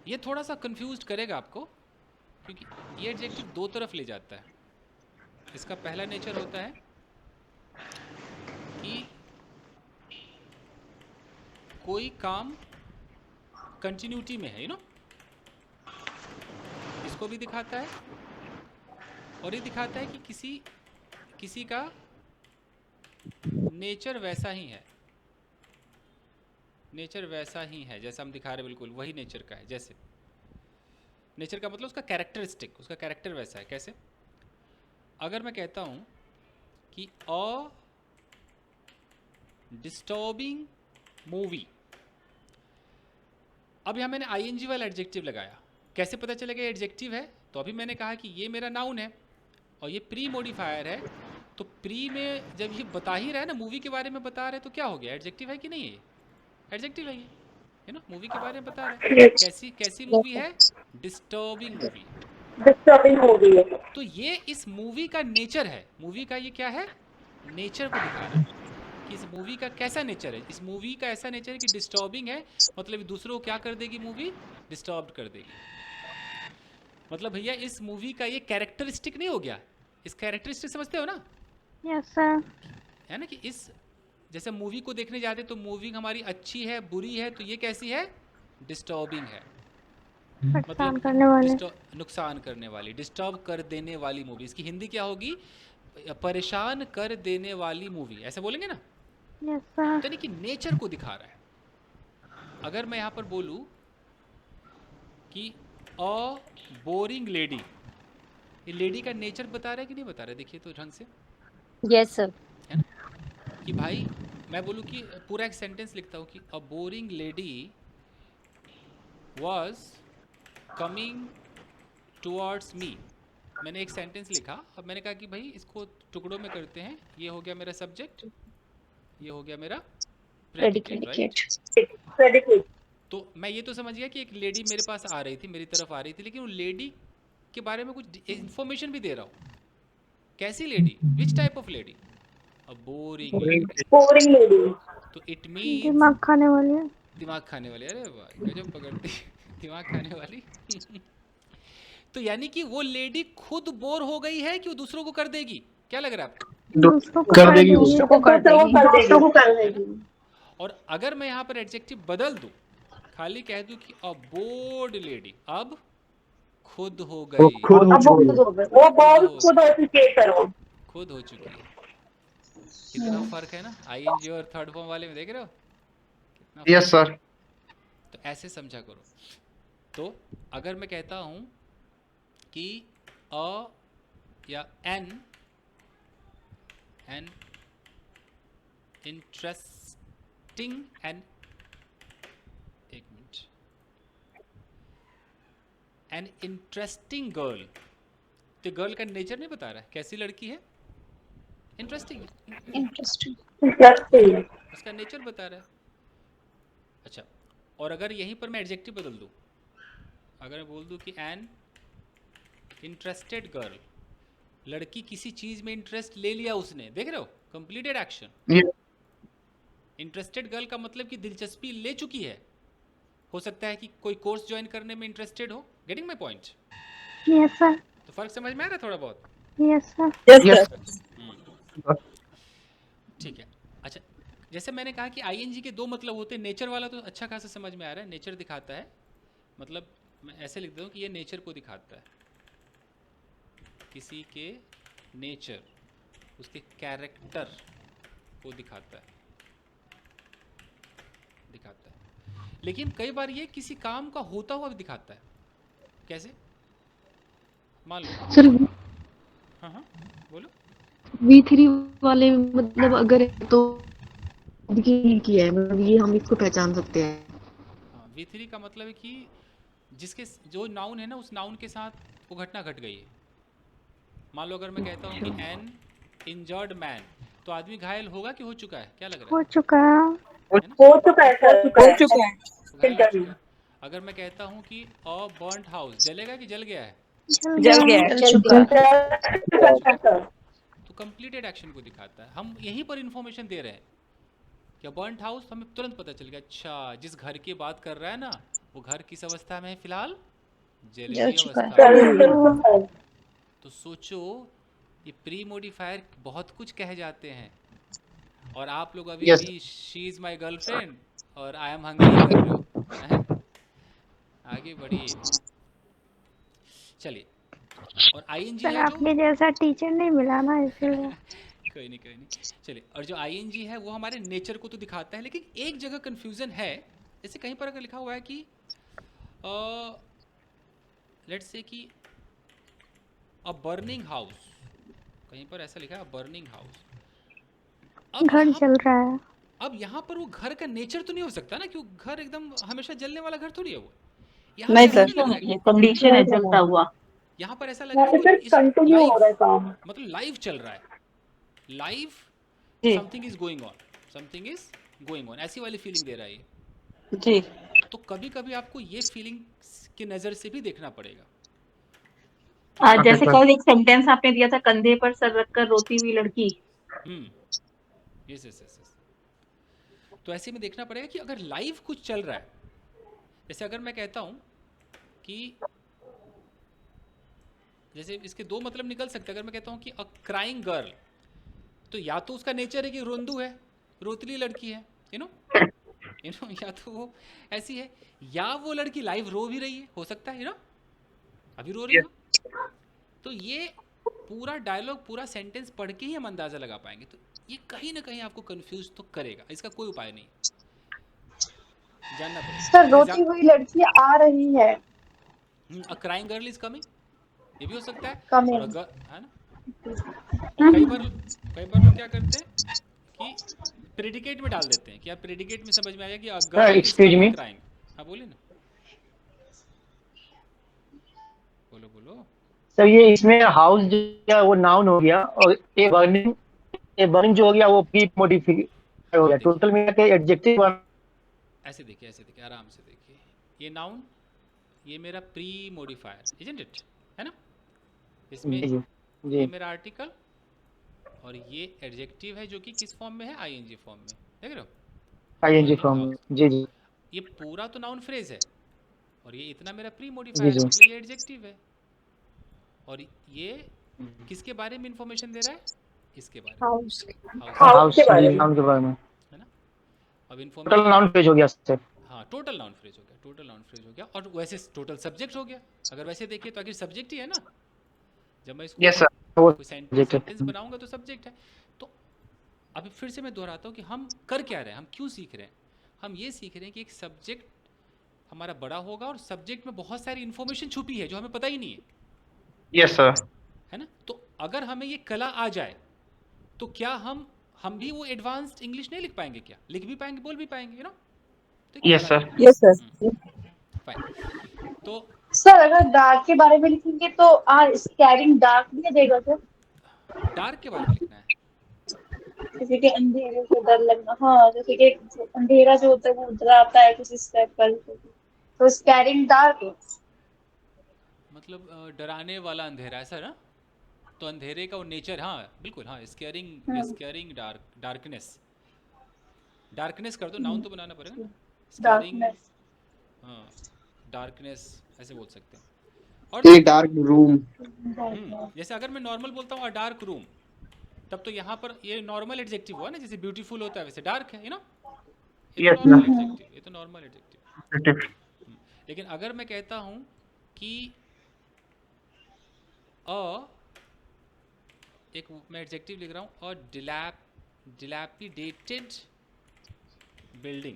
Speaker 2: ये थोड़ा सा कंफ्यूज करेगा आपको, क्योंकि ये एडजेक्टिव दो तरफ ले जाता है। इसका पहला नेचर होता है कि कोई काम कंटिन्यूटी में है, इसको भी दिखाता है, और ये दिखाता है कि किसी का नेचर वैसा ही है, नेचर वैसा ही है जैसा हम दिखा रहे, बिल्कुल वही नेचर का है। जैसे नेचर का मतलब उसका कैरेक्टरिस्टिक, उसका कैरेक्टर वैसा है। कैसे? अगर मैं कहता हूं कि अ डिस्टर्बिंग मूवी, अब यहां मैंने आईएनजी वाला एडजेक्टिव लगाया, कैसे पता चलेगा ये एडजेक्टिव है? तो अभी मैंने कहा कि ये मेरा नाउन है और ये प्री मॉडिफायर है, तो प्री में जब ये बता ही रहा है ना, मूवी के बारे में बता रहे हैं, तो क्या हो गया? एडजेक्टिव है कि नहीं है? ये एडजेक्टिव है, ये है ना, मूवी के बारे में बता रहा है। कैसी मूवी है? Disturbing movie. तो ये इस मूवी का नेचर है, मूवी का ये क्या है? नेचर को दिखा रहा है कि इस मूवी का कैसा नेचर है। इस मूवी का ऐसा नेचर है कि डिस्टर्बिंग है, मतलब दूसरों को क्या कर देगी मूवी? डिस्टर्ब कर देगी। मतलब भैया इस मूवी का ये कैरेक्टरिस्टिक नहीं हो गया? इस कैरेक्टरिस्टिक समझते हो ना?
Speaker 3: Yes sir.
Speaker 2: है ना, कि इस जैसे मूवी को देखने जाते तो मूवी हमारी अच्छी है बुरी है, तो ये कैसी है? डिस्टर्बिंग है,
Speaker 3: नुकसान करने वाले।
Speaker 2: नुकसान करने वाली, डिस्टर्ब कर देने वाली मूवी। इसकी हिंदी क्या होगी? परेशान कर देने वाली मूवी, ऐसे बोलेंगे ना।
Speaker 3: Yes sir.
Speaker 2: यानी कि नेचर को दिखा रहा है। अगर मैं यहाँ पर बोलूँ कि अ बोरिंग लेडी, ये लेडी का नेचर बता रहा है कि नहीं बता रहा है? देखिए तो ढंग से,
Speaker 3: यस सर।
Speaker 2: है ना? कि भाई मैं बोलूँ कि पूरा एक सेंटेंस लिखता हूँ कि अ boring lady was coming towards me. मैंने एक सेंटेंस लिखा, अब मैंने कहा कि भाई इसको टुकड़ों में करते हैं। ये हो गया मेरा सब्जेक्ट, ये हो गया मेरा प्रेडिकेट, राइट?
Speaker 1: प्रेडिकेट।
Speaker 2: तो मैं ये तो समझ गया कि एक लेडी मेरे पास आ रही थी, मेरी तरफ आ रही थी, लेकिन वो लेडी के बारे में कुछ इन्फॉर्मेशन भी दे रहा हूँ। कैसी lady? Which type of lady? A boring lady.
Speaker 1: Boring lady.
Speaker 2: तो इट मीन्स
Speaker 3: दिमाग खाने वाली है।
Speaker 2: दिमाग खाने वाली। अरे भाई गजब पकड़ती दिमाग खाने वाली तो यानी कि वो लेडी खुद बोर हो गई है कि वो दूसरों को कर देगी? क्या लग रहा है आपको?
Speaker 3: दूसरों को
Speaker 7: कर देगी वो।
Speaker 1: दूसरों को कर देगी।
Speaker 2: और अगर मैं यहाँ पर एडजेक्टिव बदल दूं, खाली कह दूं कि अ बोर्ड लेडी, अब खुद हो
Speaker 7: वो
Speaker 2: गई,
Speaker 7: खुद
Speaker 1: अब वो खुद हो गए, वो बॉल खुद एप्लीकेट करो।
Speaker 2: खुद हो चुकी है। कितना फर्क है ना आईएनजी और थर्ड फॉर्म वाले में, देख रहे हो कितना फर्क?
Speaker 5: Yes sir.
Speaker 2: तो ऐसे समझा करो। तो अगर मैं कहता हूं कि अ या एन इंटरेस्टिंग एन, एक मिनट, एन इंटरेस्टिंग गर्ल, तो गर्ल का नेचर नहीं बता रहा है, कैसी लड़की है? इंटरेस्टिंग है,
Speaker 1: इंटरेस्टिंग।
Speaker 2: उसका नेचर बता रहा है। अच्छा, और अगर यहीं पर मैं एडजेक्टिव बदल दूं, अगर मैं बोल दूं कि एन इंटरेस्टेड गर्ल, लड़की किसी चीज में इंटरेस्ट ले लिया उसने, देख रहे हो, कंप्लीटेड एक्शन। इंटरेस्टेड गर्ल का मतलब कि दिलचस्पी ले चुकी है। हो सकता है कि कोई कोर्स ज्वाइन करने में इंटरेस्टेड हो। Getting my point?
Speaker 3: Yes sir.
Speaker 2: तो फर्क समझ में आ रहा है थोड़ा बहुत?
Speaker 3: Yes sir.
Speaker 5: यस।
Speaker 2: ठीक है। अच्छा, जैसे मैंने कहा कि आईएनजी के दो मतलब होते हैं। नेचर वाला तो अच्छा खासा समझ में आ रहा है, नेचर दिखाता है, मतलब मैं ऐसे लिख दूँ कि ये नेचर को दिखाता है, किसी के नेचर, उसके कैरेक्टर को दिखाता है। लेकिन कई बार ये किसी काम का होता हुआ भी दिखाता है। कैसे? मान लो
Speaker 8: सर
Speaker 2: हाँ हाँ बोलो।
Speaker 8: V3 वाले मतलब अगर है तो की है, मतलब ये हम इसको पहचान सकते हैं।
Speaker 2: हाँ, V3 का मतलब है कि जिसके जो नाउन है ना, उस नाउन के साथ वो घटना घट गई है। मान लो अगर मैं कहता हूँ कि एन इंजर्ड मैन, तो आदमी घायल होगा कि हो चुका है? क्या लग रहा
Speaker 3: हो चुका है।
Speaker 2: है?
Speaker 1: हो चुका है, हो चुका है।
Speaker 2: घायल हो चुका है। अगर मैं कहता हूँ कि अ बर्न्ड हाउस, जलेगा कि जल गया है?
Speaker 3: जल गया है।
Speaker 8: चल चुका है।
Speaker 2: तो कंप्लीटेड एक्शन को दिखाता है। हम यहीं पर इंफॉर्मेशन दे रहे हैं कि बर्न्ड हाउस, हमें तुरंत पता चल गया, अच्छा जिस घर की बात कर रहा है ना, वो घर किस अवस्था में है फिलहाल? जले हुई अवस्था में। तो सोचो, ये प्री मोडिफायर बहुत कुछ कह जाते हैं, और आप लोग अभी
Speaker 5: Yes.
Speaker 2: भी शी इज माई गर्लफ्रेंड और आई एम हंग्री कर रहे हो हैं? आगे बढ़िए, चलिए। और आईएनजी
Speaker 3: सर
Speaker 2: है जो
Speaker 3: आपके जैसा टीचर नहीं मिला ना, इसलिए।
Speaker 2: कोई नहीं चलिए। और जो आईएनजी है वो हमारे नेचर को तो दिखाता है, लेकिन एक जगह कंफ्यूजन है। जैसे कहीं पर अगर लिखा हुआ है कि लेट्स से कि अ बर्निंग हाउस, कहीं पर ऐसा लिखा है बर्निंग हाउस।
Speaker 3: घर चल रहा है।
Speaker 2: अब यहाँ पर वो घर का नेचर तो नहीं हो सकता ना, क्योंकि घर एकदम हमेशा जलने वाला घर थोड़ी है वो। यहाँ
Speaker 6: नहीं
Speaker 2: पर ऐसा
Speaker 6: सर,
Speaker 2: लग रहा है,
Speaker 6: ये कंडीशन है जलता हुआ।
Speaker 2: यहाँ पर ऐसा लग रहा है कि
Speaker 1: कंटिन्यू हो रहा है काम।
Speaker 2: मतलब लाइव चल रहा है, लाइव
Speaker 6: जी
Speaker 2: something is going on, something is going on, ऐसी वाली फीलिंग दे रहा है ये।
Speaker 6: जी।
Speaker 2: तो कभी कभी आपको ये फीलिंग की नज़र से भी देखना पड़ेगा।
Speaker 6: जैसे कल एक सेंटेंस आपने दिया था, कंधे पर सर रखकर रोती हुई लड़की।
Speaker 2: यस। तो ऐसे में देखना पड़ेगा कि अगर लाइव कुछ चल रहा है, जैसे अगर मैं कहता हूं कि, जैसे इसके दो मतलब निकल सकते हैं। अगर मैं कहता हूं कि अ क्राइंग गर्ल, तो या तो उसका नेचर है कि रोंदू है, रोतली लड़की है, यू नो, या तो वो ऐसी है, या वो लड़की लाइव रो भी रही है, हो सकता है, यू नो, अभी रो रही हो। तो ये पूरा डायलॉग, पूरा सेंटेंस पढ़ के ही हम अंदाजा लगा पाएंगे। तो ये कहीं ना कहीं आपको कंफ्यूज तो करेगा, इसका कोई उपाय नहीं, जानना पड़ेगा।
Speaker 1: सर रोती हुई लड़की आ रही है।
Speaker 2: अ क्राइंग गर्ल इज कमिंग, ये भी हो सकता है। और
Speaker 1: कमिंग।
Speaker 2: अगर है ना, और कई बार लोग क्या करते हैं कि प्रेडिकेट में डाल देते हैं कि आप प्रेडिकेट में समझ में आया कि a girl is
Speaker 4: excuse me
Speaker 2: coming crying. हाँ बोलिए ना, बोलो बोलो।
Speaker 4: सर, ये इसमें हाउस जो है वो नाउन हो गया, और ये बर्निंग जो हो गया वो प्री मोडिफाइड हो गया,
Speaker 2: देखिए
Speaker 4: टोटल मिला के एडजेक्टिव।
Speaker 2: ऐसे देखिए आराम से देखिए, ये नाउन, ये मेरा प्री मोडिफायर, इजंट इट, है ना। इसमें
Speaker 4: जी जी
Speaker 2: ये
Speaker 4: जी,
Speaker 2: मेरा आर्टिकल और ये एडजेक्टिव है जो कि किस फॉर्म में है, आईएनजी फॉर्म में, देख रहे हो,
Speaker 4: आईएनजी
Speaker 2: बर्निंग
Speaker 4: फॉर्म में।
Speaker 2: हाउस।
Speaker 4: जी जी
Speaker 2: ये पूरा तो नाउन फ्रेज है, और ये इतना मेरा प्री
Speaker 4: जी
Speaker 2: मोडिफायर है,
Speaker 4: जी।
Speaker 2: मतलब ये एडजेक्टिव है। और ये किसके बारे में इंफॉर्मेशन दे रहा है, इसके बारे में,
Speaker 3: हाउस।
Speaker 2: हाउस
Speaker 6: हाउस
Speaker 4: हाउस
Speaker 6: के बारे
Speaker 4: जी,
Speaker 6: में।
Speaker 4: नाउन के बारे में।
Speaker 2: है ना। अब
Speaker 4: टोटल
Speaker 2: इंफॉर्मेशन,
Speaker 4: नाउन पेज हो गया सर।
Speaker 2: हाँ टोटल नाउन फ्रेज हो गया, टोटल नाउन फ्रेज हो गया। और वैसे टोटल सब्जेक्ट हो गया, अगर वैसे देखिए तो आखिर सब्जेक्ट ही है ना, जब मैं इसको
Speaker 5: यस सर।
Speaker 4: वो
Speaker 2: कोई
Speaker 4: सब्जेक्ट
Speaker 2: सेंटेंस
Speaker 4: है।
Speaker 2: बनाऊंगा तो सब्जेक्ट है। तो अभी फिर से मैं दोहराता हूँ कि हम कर क्या रहे हैं, हम क्यों सीख रहे हैं। हम ये सीख रहे हैं कि एक सब्जेक्ट हमारा बड़ा होगा और सब्जेक्ट में बहुत सारी इन्फॉर्मेशन छुपी है जो हमें पता ही नहीं है,
Speaker 5: यस सर।
Speaker 2: है ना। तो अगर हमें ये कला आ जाए तो क्या हम भी वो एडवांस्ड इंग्लिश नहीं लिख पाएंगे, क्या लिख भी पाएंगे, बोल भी पाएंगे, यू नो। तो एक
Speaker 5: यस
Speaker 2: कला
Speaker 5: सर।
Speaker 2: है।
Speaker 6: Yes sir.
Speaker 2: फाइन। तो
Speaker 1: सर अगर डार्क के बारे में लिखेंगे तो स्कैरिंग डार्क भी देगा सर?
Speaker 2: डार्क के बारे में लिखना है।
Speaker 1: जैसे कि अंधेरे से डर लगना, हाँ जैसे कि अंधेरा जो होता है वो डराता है कुछ इस टाइप का, तो स्कैरिंग डार्क।
Speaker 2: मतलब डराने वाला अंधेरा, ऐसा ना। तो अंधेरे का वो नेचर, हाँ बिल्कुल, हाँ स्कैरिंग डार्कनेस, डार्कनेस कर दो, नाउन तो बनाना पड़ेगा ना, स्कैरिंग।
Speaker 1: डार्कनेस।
Speaker 2: हाँ डार्कनेस ऐसे बोल सकते हैं। और
Speaker 7: ए डार्क रूम।
Speaker 2: जैसे अगर मैं नॉर्मल बोलता हूँ अ डार्क रूम, तब तो यहाँ पर ये नॉर्मल एडजेक्टिव हुआ ना, जैसे ब्यूटीफुल होता है वैसे डार्क है, यू नो। ये तो
Speaker 5: यस
Speaker 2: नॉर्मल
Speaker 5: सर।
Speaker 2: एडजेक्टिव, ये तो नॉर्मल एडजेक्टिव। लेकिन अगर मैं कहता हूँ कि एक मैं एडजेक्टिव लिख रहा हूँ, डिलैपिडेटेड बिल्डिंग।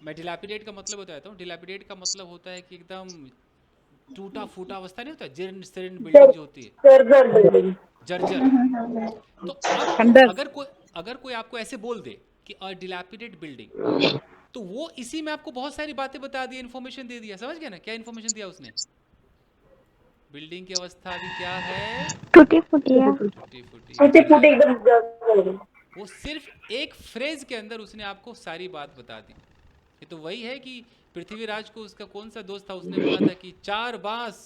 Speaker 2: मैं डिलैपिडेट का मतलब बताता हूँ। डिलैपिडेट का मतलब होता है कि एकदम टूटा फूटा अवस्था नहीं होता, जीर्ण शीर्ण बिल्डिंग जो होती है, जर्जर। तो अब
Speaker 6: खंडर।
Speaker 2: अगर कोई आपको ऐसे बोल दे कि अ डिलैपिडेट बिल्डिंग, तो वो इसी में आपको बहुत सारी बातें बता दी, इन्फॉर्मेशन दे दिया, समझ गया ना। क्या इन्फॉर्मेशन दिया उसने, बिल्डिंग की अवस्था अभी क्या है,
Speaker 3: टूटी फूटी है।
Speaker 2: टूटी फूटी है,
Speaker 6: टूटी फूटी
Speaker 2: जर्जर।
Speaker 6: एकदम।
Speaker 2: वो सिर्फ एक फ्रेज के अंदर उसने आपको सारी बात बता दी। ये तो वही है कि पृथ्वीराज को उसका कौन सा दोस्त था, उसने बोला था कि 4 बांस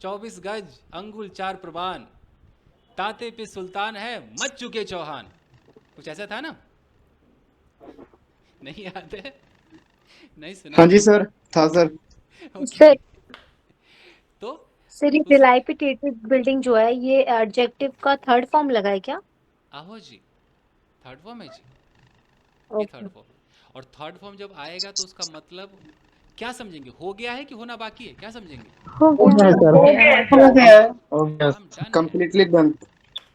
Speaker 2: 24 गज अंगुल 4 प्रबान, ताते पे सुल्तान है मच चुके चौहान। कुछ ऐसा था ना, नहीं याद है, नहीं सुना।
Speaker 7: हाँ जी सर, था सर।
Speaker 3: सर,
Speaker 2: तो
Speaker 3: सर ये
Speaker 2: उस
Speaker 3: डिलाइपिडेटेड बिल्डिंग जो है ये एडजेक्टिव का थर्ड फॉर्म लगा है क्या?
Speaker 2: आहो जी, थर्ड फॉर्म है जी, ये
Speaker 3: ओके।
Speaker 2: Third form. और थर्ड फॉर्म जब आएगा तो उसका मतलब क्या समझेंगे, हो गया है कि होना बाकी है, क्या समझेंगे।
Speaker 3: हो
Speaker 7: हो
Speaker 3: गया।
Speaker 7: गया सर।
Speaker 6: हो गया।
Speaker 4: हो गया।
Speaker 2: काम डन है।
Speaker 7: Completely done.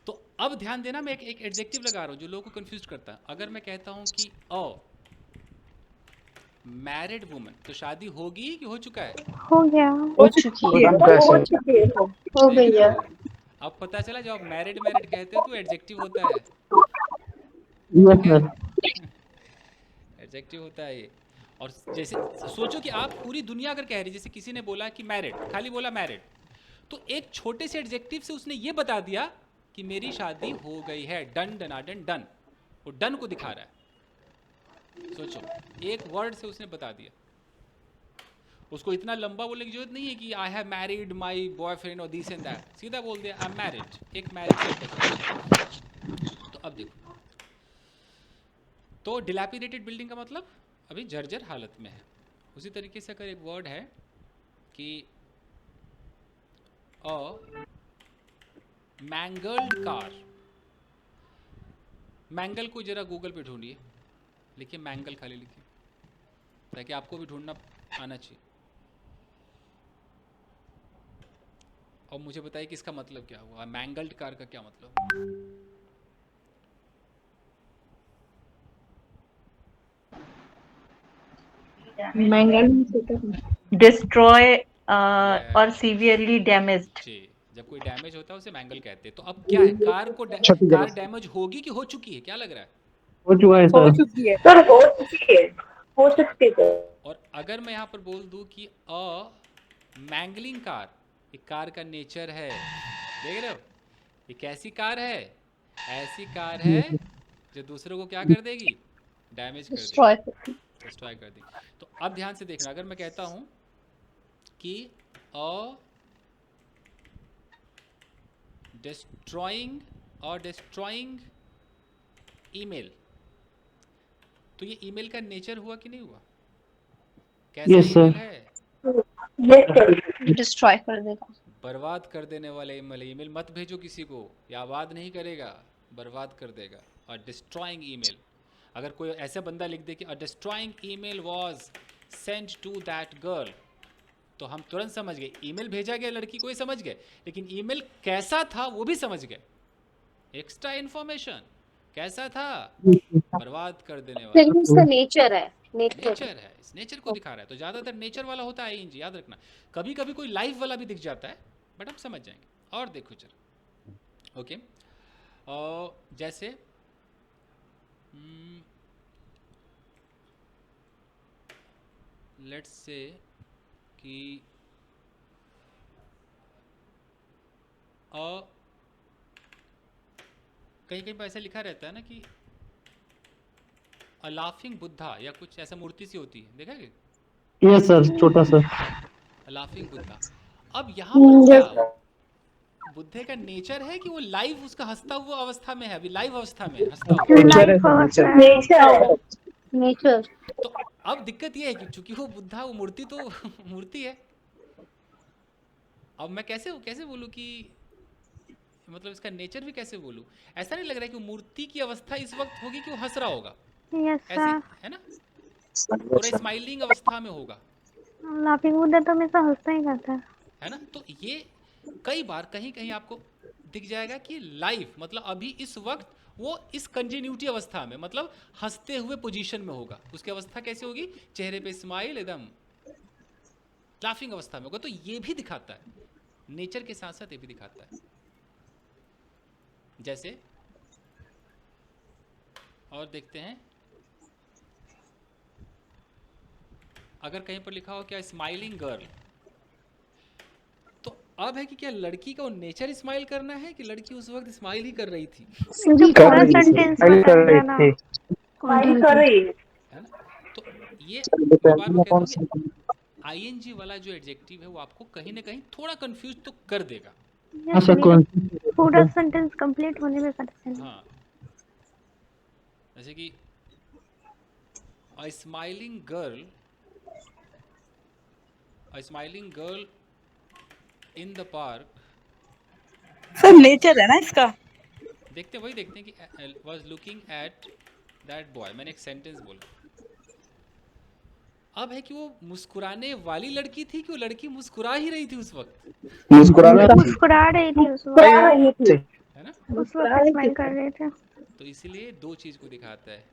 Speaker 2: तो अब ध्यान देना, मैं एक एडजेक्टिव लगा रहा हूँ जो लोगों को कंफ्यूज करता है। अगर मैं कहता हूँ कि मैरिड वुमन, तो शादी होगी कि हो चुका है,
Speaker 3: हो गया।
Speaker 6: हो चुकी है।
Speaker 1: हो चुकी है। हो
Speaker 2: देख
Speaker 1: गई
Speaker 2: रहे
Speaker 1: है।
Speaker 2: हो। अब पता चला, जब आप मैरिड कहते हो तो एडजेक्टिव होता है,
Speaker 5: यस
Speaker 2: ठीक है,
Speaker 5: सर।
Speaker 2: एडजेक्टिव होता है ये। और जैसे सोचो कि आप पूरी दुनिया अगर कह रही, जैसे किसी ने बोला कि मैरिड, खाली बोला मैरिड, तो एक छोटे से एडजेक्टिव से उसने ये बता दिया कि मेरी शादी हो गई है, डन डनाडन डन, वो डन को दिखा रहा है। सोचो, एक वर्ड से उसने बता दिया। उसको इतना लंबा बोलने की जरूरत नहीं है कि I have married my boyfriend और दिस एंड दैट, सीधा बोल दिया आई एम मैरिड, एक मैरिज सेंटेंस। तो अब देखो, तो डिलैपिडेटेड बिल्डिंग का मतलब अभी जर्जर हालत में है। उसी तरीके से अगर एक वर्ड है कि अ मैंगल्ड कार, मैंगल को जरा गूगल पे ढूंढिए, लिखिए मैंगल, खाली लिखिए, ताकि आपको भी ढूंढना आना चाहिए। और मुझे बताइए कि इसका मतलब क्या हुआ, मैंगल्ड कार का क्या मतलब।
Speaker 6: डिस्ट्रॉय और सीवियरली डैमेज्ड।
Speaker 2: जी, जब कोई डैमेज होता है उसे मैंगल कहते हैं। तो अब क्या है, कार डैमेज होगी कि हो चुकी है, क्या लग रहा है?
Speaker 4: हो चुका है
Speaker 6: हो
Speaker 4: सर।
Speaker 6: चुकी है सर, हो चुकी है, हो सकती है।
Speaker 2: और अगर मैं यहाँ पर बोल दूँ कि मैंगलिंग कार, एक कार का नेचर है, देख रहे हो, ये कैसी कार है? ऐसी कार है जो दूसरों को क्या कर देगी? डैमेज कर देगी,
Speaker 1: डिस्ट्रॉय
Speaker 2: डिस्ट्रॉय कर देगी। तो अब ध्यान से देखना, अगर मैं कहता हूँ कि डिस्ट्रॉइंग ईमेल, तो ये ईमेल का नेचर हुआ कि नहीं हुआ? कैसा
Speaker 4: Yes, sir.
Speaker 2: ईमेल है?
Speaker 1: डिस्ट्रॉय कर देगा।
Speaker 2: बर्बाद कर देने वाले ईमेल। ईमेल मत भेजो किसी को, या आबाद नहीं करेगा, बर्बाद कर देगा। और डिस्ट्रॉइंग ईमेल, अगर कोई ऐसा बंदा लिख दे कि a destroying email was send to that girl, तो हम तुरंत समझ गए ईमेल भेजा गया लड़की को, ही समझ गए, लेकिन ईमेल कैसा था वो भी समझ गए। एक्स्ट्रा इन्फॉर्मेशन, कैसा था? बर्बाद कर देने वाला।
Speaker 3: लेकिन इसका नेचर है,
Speaker 2: नेचर है, इस नेचर को दिखा रहा है। तो ज़्यादातर नेचर वाला होता है आईएनजी, याद रखना। कभी कभी कोई लाइफ वाला भी दिख जाता है, बट हम समझ जाएंगे। और देखो चलो, ओके, जैसे लेट्स से कि कहीं कहीं पर ऐसा लिखा रहता है ना कि अ लाफिंग बुद्धा, या कुछ ऐसा मूर्ति सी होती है, देखा है?
Speaker 4: यस सर, छोटा सा।
Speaker 2: लाफिंग बुद्धा। अब यहाँ पर क्या बुद्धे का नेचर है कि वो लाइव उसका हंसता हुआ अवस्था में है, अभी लाइव अवस्था में हंसता हुआ।
Speaker 3: नेचर।
Speaker 2: तो अब दिक्कत ये है कि चूंकि वो बुद्धा, वो मूर्ति तो मूर्ति है। अब मैं कैसे बोलूँ कि मतलब इसका नेचर भी कैसे बोलूँ? ऐसा नहीं लग रहा है कि मूर्ति की अवस्था इस वक्त होगी कि वो हंस रहा होगा, ऐसी है ना, पूरा स्माइलिंग अवस्था में होगा,
Speaker 9: लाफिंग बुद्धा तो हमेशा हंसता ही रहता
Speaker 2: है ना। तो ये कई बार कहीं कहीं आपको दिख जाएगा कि लाइव मतलब अभी इस वक्त वो इस कंटिन्यूटी अवस्था में, मतलब हंसते हुए पोजीशन में होगा। उसकी अवस्था कैसे होगी? चेहरे पे स्माइल, एकदम लाफिंग अवस्था में होगा। तो ये भी दिखाता है, नेचर के साथ साथ ये भी दिखाता है। जैसे और देखते हैं, अगर कहीं पर लिखा हो क्या स्माइलिंग गर्ल, तो अब है कि क्या लड़की का वो नेचर स्माइल करना है कि लड़की उस वक्त स्माइल ही कर रही थी,
Speaker 9: पूरा सेंटेंस
Speaker 4: कर रही थी।
Speaker 6: कर रही है।
Speaker 2: है ना। तो ये मैं बार बार कहता हूँ कि आईएनजी वाला जो एडजेक्टिव है वो आपको कहीं ना कहीं थोड़ा कंफ्यूज तो कर देगा।
Speaker 9: पूरा सेंटेंस कंप्लीट होने में पता चले।
Speaker 2: हाँ, जैसे कि अ smiling girl in the park.
Speaker 6: Sir nature है ना इसका।
Speaker 2: देखते हैं कि was looking at that boy, मैंने एक सेंटेंस बोला। अब है कि वो मुस्कुराने वाली लड़की थी कि वो लड़की मुस्कुरा ही रही थी उस वक्त,
Speaker 9: मुस्कुरा रही थी उस वक्त,
Speaker 2: है ना।
Speaker 9: उस वक्त स्माइल कर रहे थे।
Speaker 2: तो इसीलिए दो चीज को दिखाता है,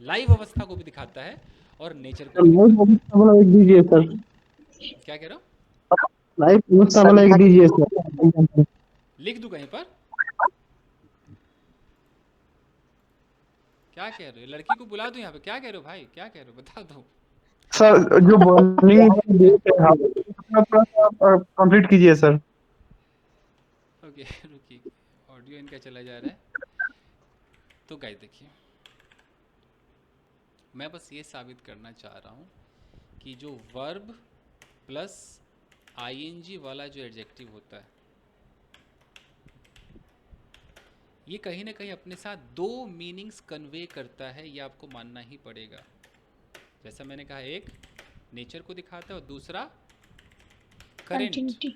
Speaker 2: लाइव अवस्था को भी दिखाता है और नेचर को भी दिखाता है।
Speaker 4: एक दीजिए सर,
Speaker 2: क्या कह रहे हो?
Speaker 4: लाइव अवस्था वाला एक दीजिए सर।
Speaker 2: लिख दूं कहीं पर? क्या कह रहे हो? लड़की को बुला दूं यहाँ पे? क्या कह रहे हो भाई, क्या कह रहे हो, बता दो।
Speaker 5: सर जो बॉलिंग कंप्लीट कीजिए सर।
Speaker 2: ओके रुकिए, ऑडियो इनका चला जा रहा है। तो गाइस देखिए, मैं बस ये साबित करना चाह रहा हूँ कि जो वर्ब प्लस आईएनजी वाला जो एडजेक्टिव होता है, ये कहीं ना कहीं अपने साथ दो मीनिंग्स कन्वे करता है, ये आपको मानना ही पड़ेगा। जैसा मैंने कहा, एक नेचर को दिखाता है और दूसरा करेंट।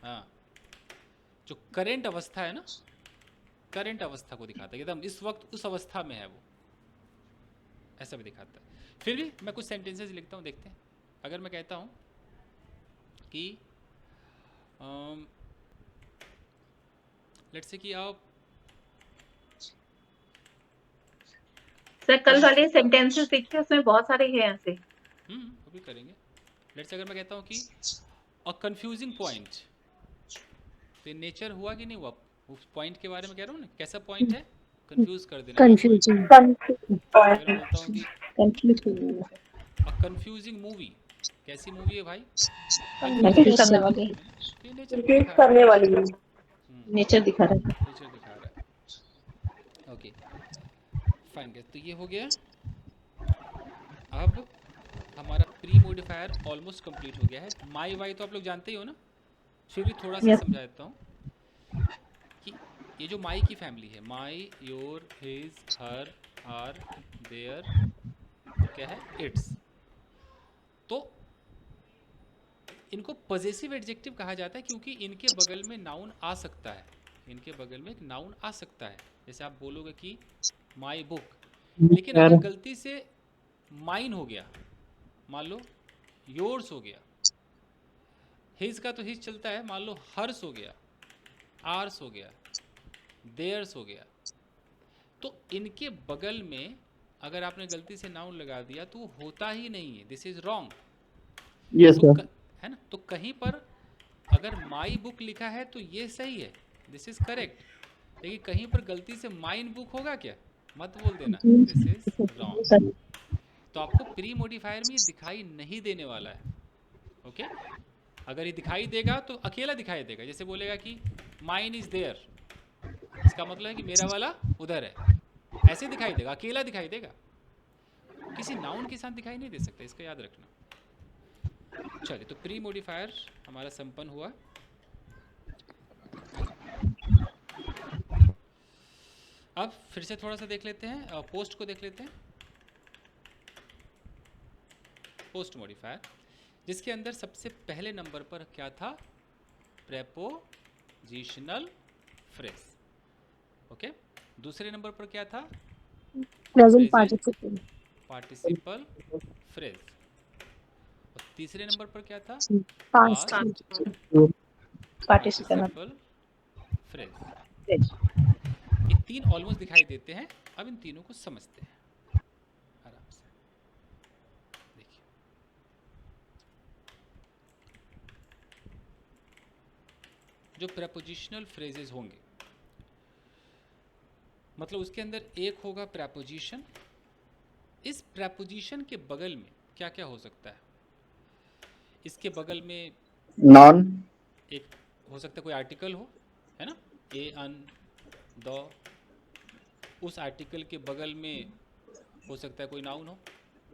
Speaker 2: हाँ, जो करेंट अवस्था है ना, करेंट अवस्था को दिखाता है, एकदम इस वक्त उस अवस्था में है वो, ऐसा भी दिखाता है। फिर भी मैं कुछ सेंटेंसेस लिखता हूँ, देखते हैं। अगर मैं कहता हूँ कि लेट्स से कि आप
Speaker 6: सर कल वाले सेंटेंसेस देखिए, उसमें बहुत सारे हैं ऐसे।
Speaker 2: वो भी करेंगे। लेट्स अगर मैं कहता हूँ कि अ कंफ्यूजिंग पॉइंट, तो नेचर हुआ कि नहीं हुआ? उस पॉइंट के बारे में कह रहा हूँ ना, कैसा पॉइंट है? कंफ्यूज कर देने वाला पॉइंट।
Speaker 3: कंफ्यूजिंग।
Speaker 2: अगर मैं बोलता हूँ कि अ कंफ्यूजिंग मूवी, कैसी मूवी है भाई?
Speaker 6: कंफ्यूज करने वाली,
Speaker 2: है ना? तो ये नेचर को
Speaker 6: कंफ्यूज
Speaker 2: दिखा रहा
Speaker 6: करने
Speaker 2: है,
Speaker 6: वाली नेचर दिखा रहा है।
Speaker 2: नेचर दिखा रहा है। ओके फाइन गैस, तो ये हो गया। अब हमारा प्री मोडिफायर ऑलमोस्ट कंप्लीट हो गया है। माई वाई तो आप लोग जानते ही हो ना, फिर भी थोड़ा सा
Speaker 6: Yes.
Speaker 2: समझा देता हूँ कि ये जो माई की फैमिली है, my, your, his, her, our, their और क्या है, इट्स, तो इनको पॉजेसिव एडजेक्टिव कहा जाता है क्योंकि इनके बगल में नाउन आ सकता है। इनके बगल में एक नाउन आ सकता है। जैसे आप बोलोगे कि माई बुक, लेकिन अगर गलती से माइन हो गया, मान लो योर्स हो गया, हिज का तो हिज चलता है, मान लो हर्स हो गया, आर्स हो गया, देयर्स हो गया, तो इनके बगल में अगर आपने गलती से नाउन लगा दिया तो वो होता ही नहीं है। This is wrong.
Speaker 5: Yes,
Speaker 2: तो
Speaker 5: sir.
Speaker 2: है ना, तो कहीं पर अगर माई बुक लिखा है तो ये सही है, दिस इज करेक्ट, लेकिन कहीं पर गलती से माइन बुक होगा क्या, मत बोल देना, दिस इज रॉन्ग। तो आपको प्री मोडिफायर में ये दिखाई नहीं देने वाला है। ओके अगर ये दिखाई देगा तो अकेला दिखाई देगा। जैसे बोलेगा कि माइन इज देयर, इसका मतलब है कि मेरा वाला उधर है, ऐसे दिखाई देगा, अकेला दिखाई देगा, किसी नाउन के साथ दिखाई नहीं दे सकता, इसका याद रखना। चलिए, तो प्री मोडिफायर हमारा संपन्न हुआ। अब फिर से थोड़ा सा देख लेते हैं, पोस्ट को देख लेते हैं। पोस्ट मॉडिफायर, जिसके अंदर सबसे पहले नंबर पर क्या था, प्रेपोजिशनल फ्रेज। ओके, दूसरे नंबर पर क्या था,
Speaker 3: प्रेजेंट पार्टिसिपल।
Speaker 2: पार्टिसिपल फ्रेज, और तीसरे नंबर पर क्या था,
Speaker 3: पास्ट
Speaker 6: पार्टिसिपल
Speaker 2: फ्रेज। ये तीन ऑलमोस्ट दिखाई देते हैं। अब इन तीनों को समझते हैं आराम से। देखिए, जो प्रेपोजिशनल फ्रेजेस होंगे, मतलब उसके अंदर एक होगा प्रेपोजिशन। इस प्रेपोजिशन के बगल में क्या क्या हो सकता है, इसके बगल में
Speaker 7: नॉन,
Speaker 2: एक हो सकता है कोई आर्टिकल हो, है ना, ए, अन, द। उस आर्टिकल के बगल में हो सकता है कोई नाउन हो,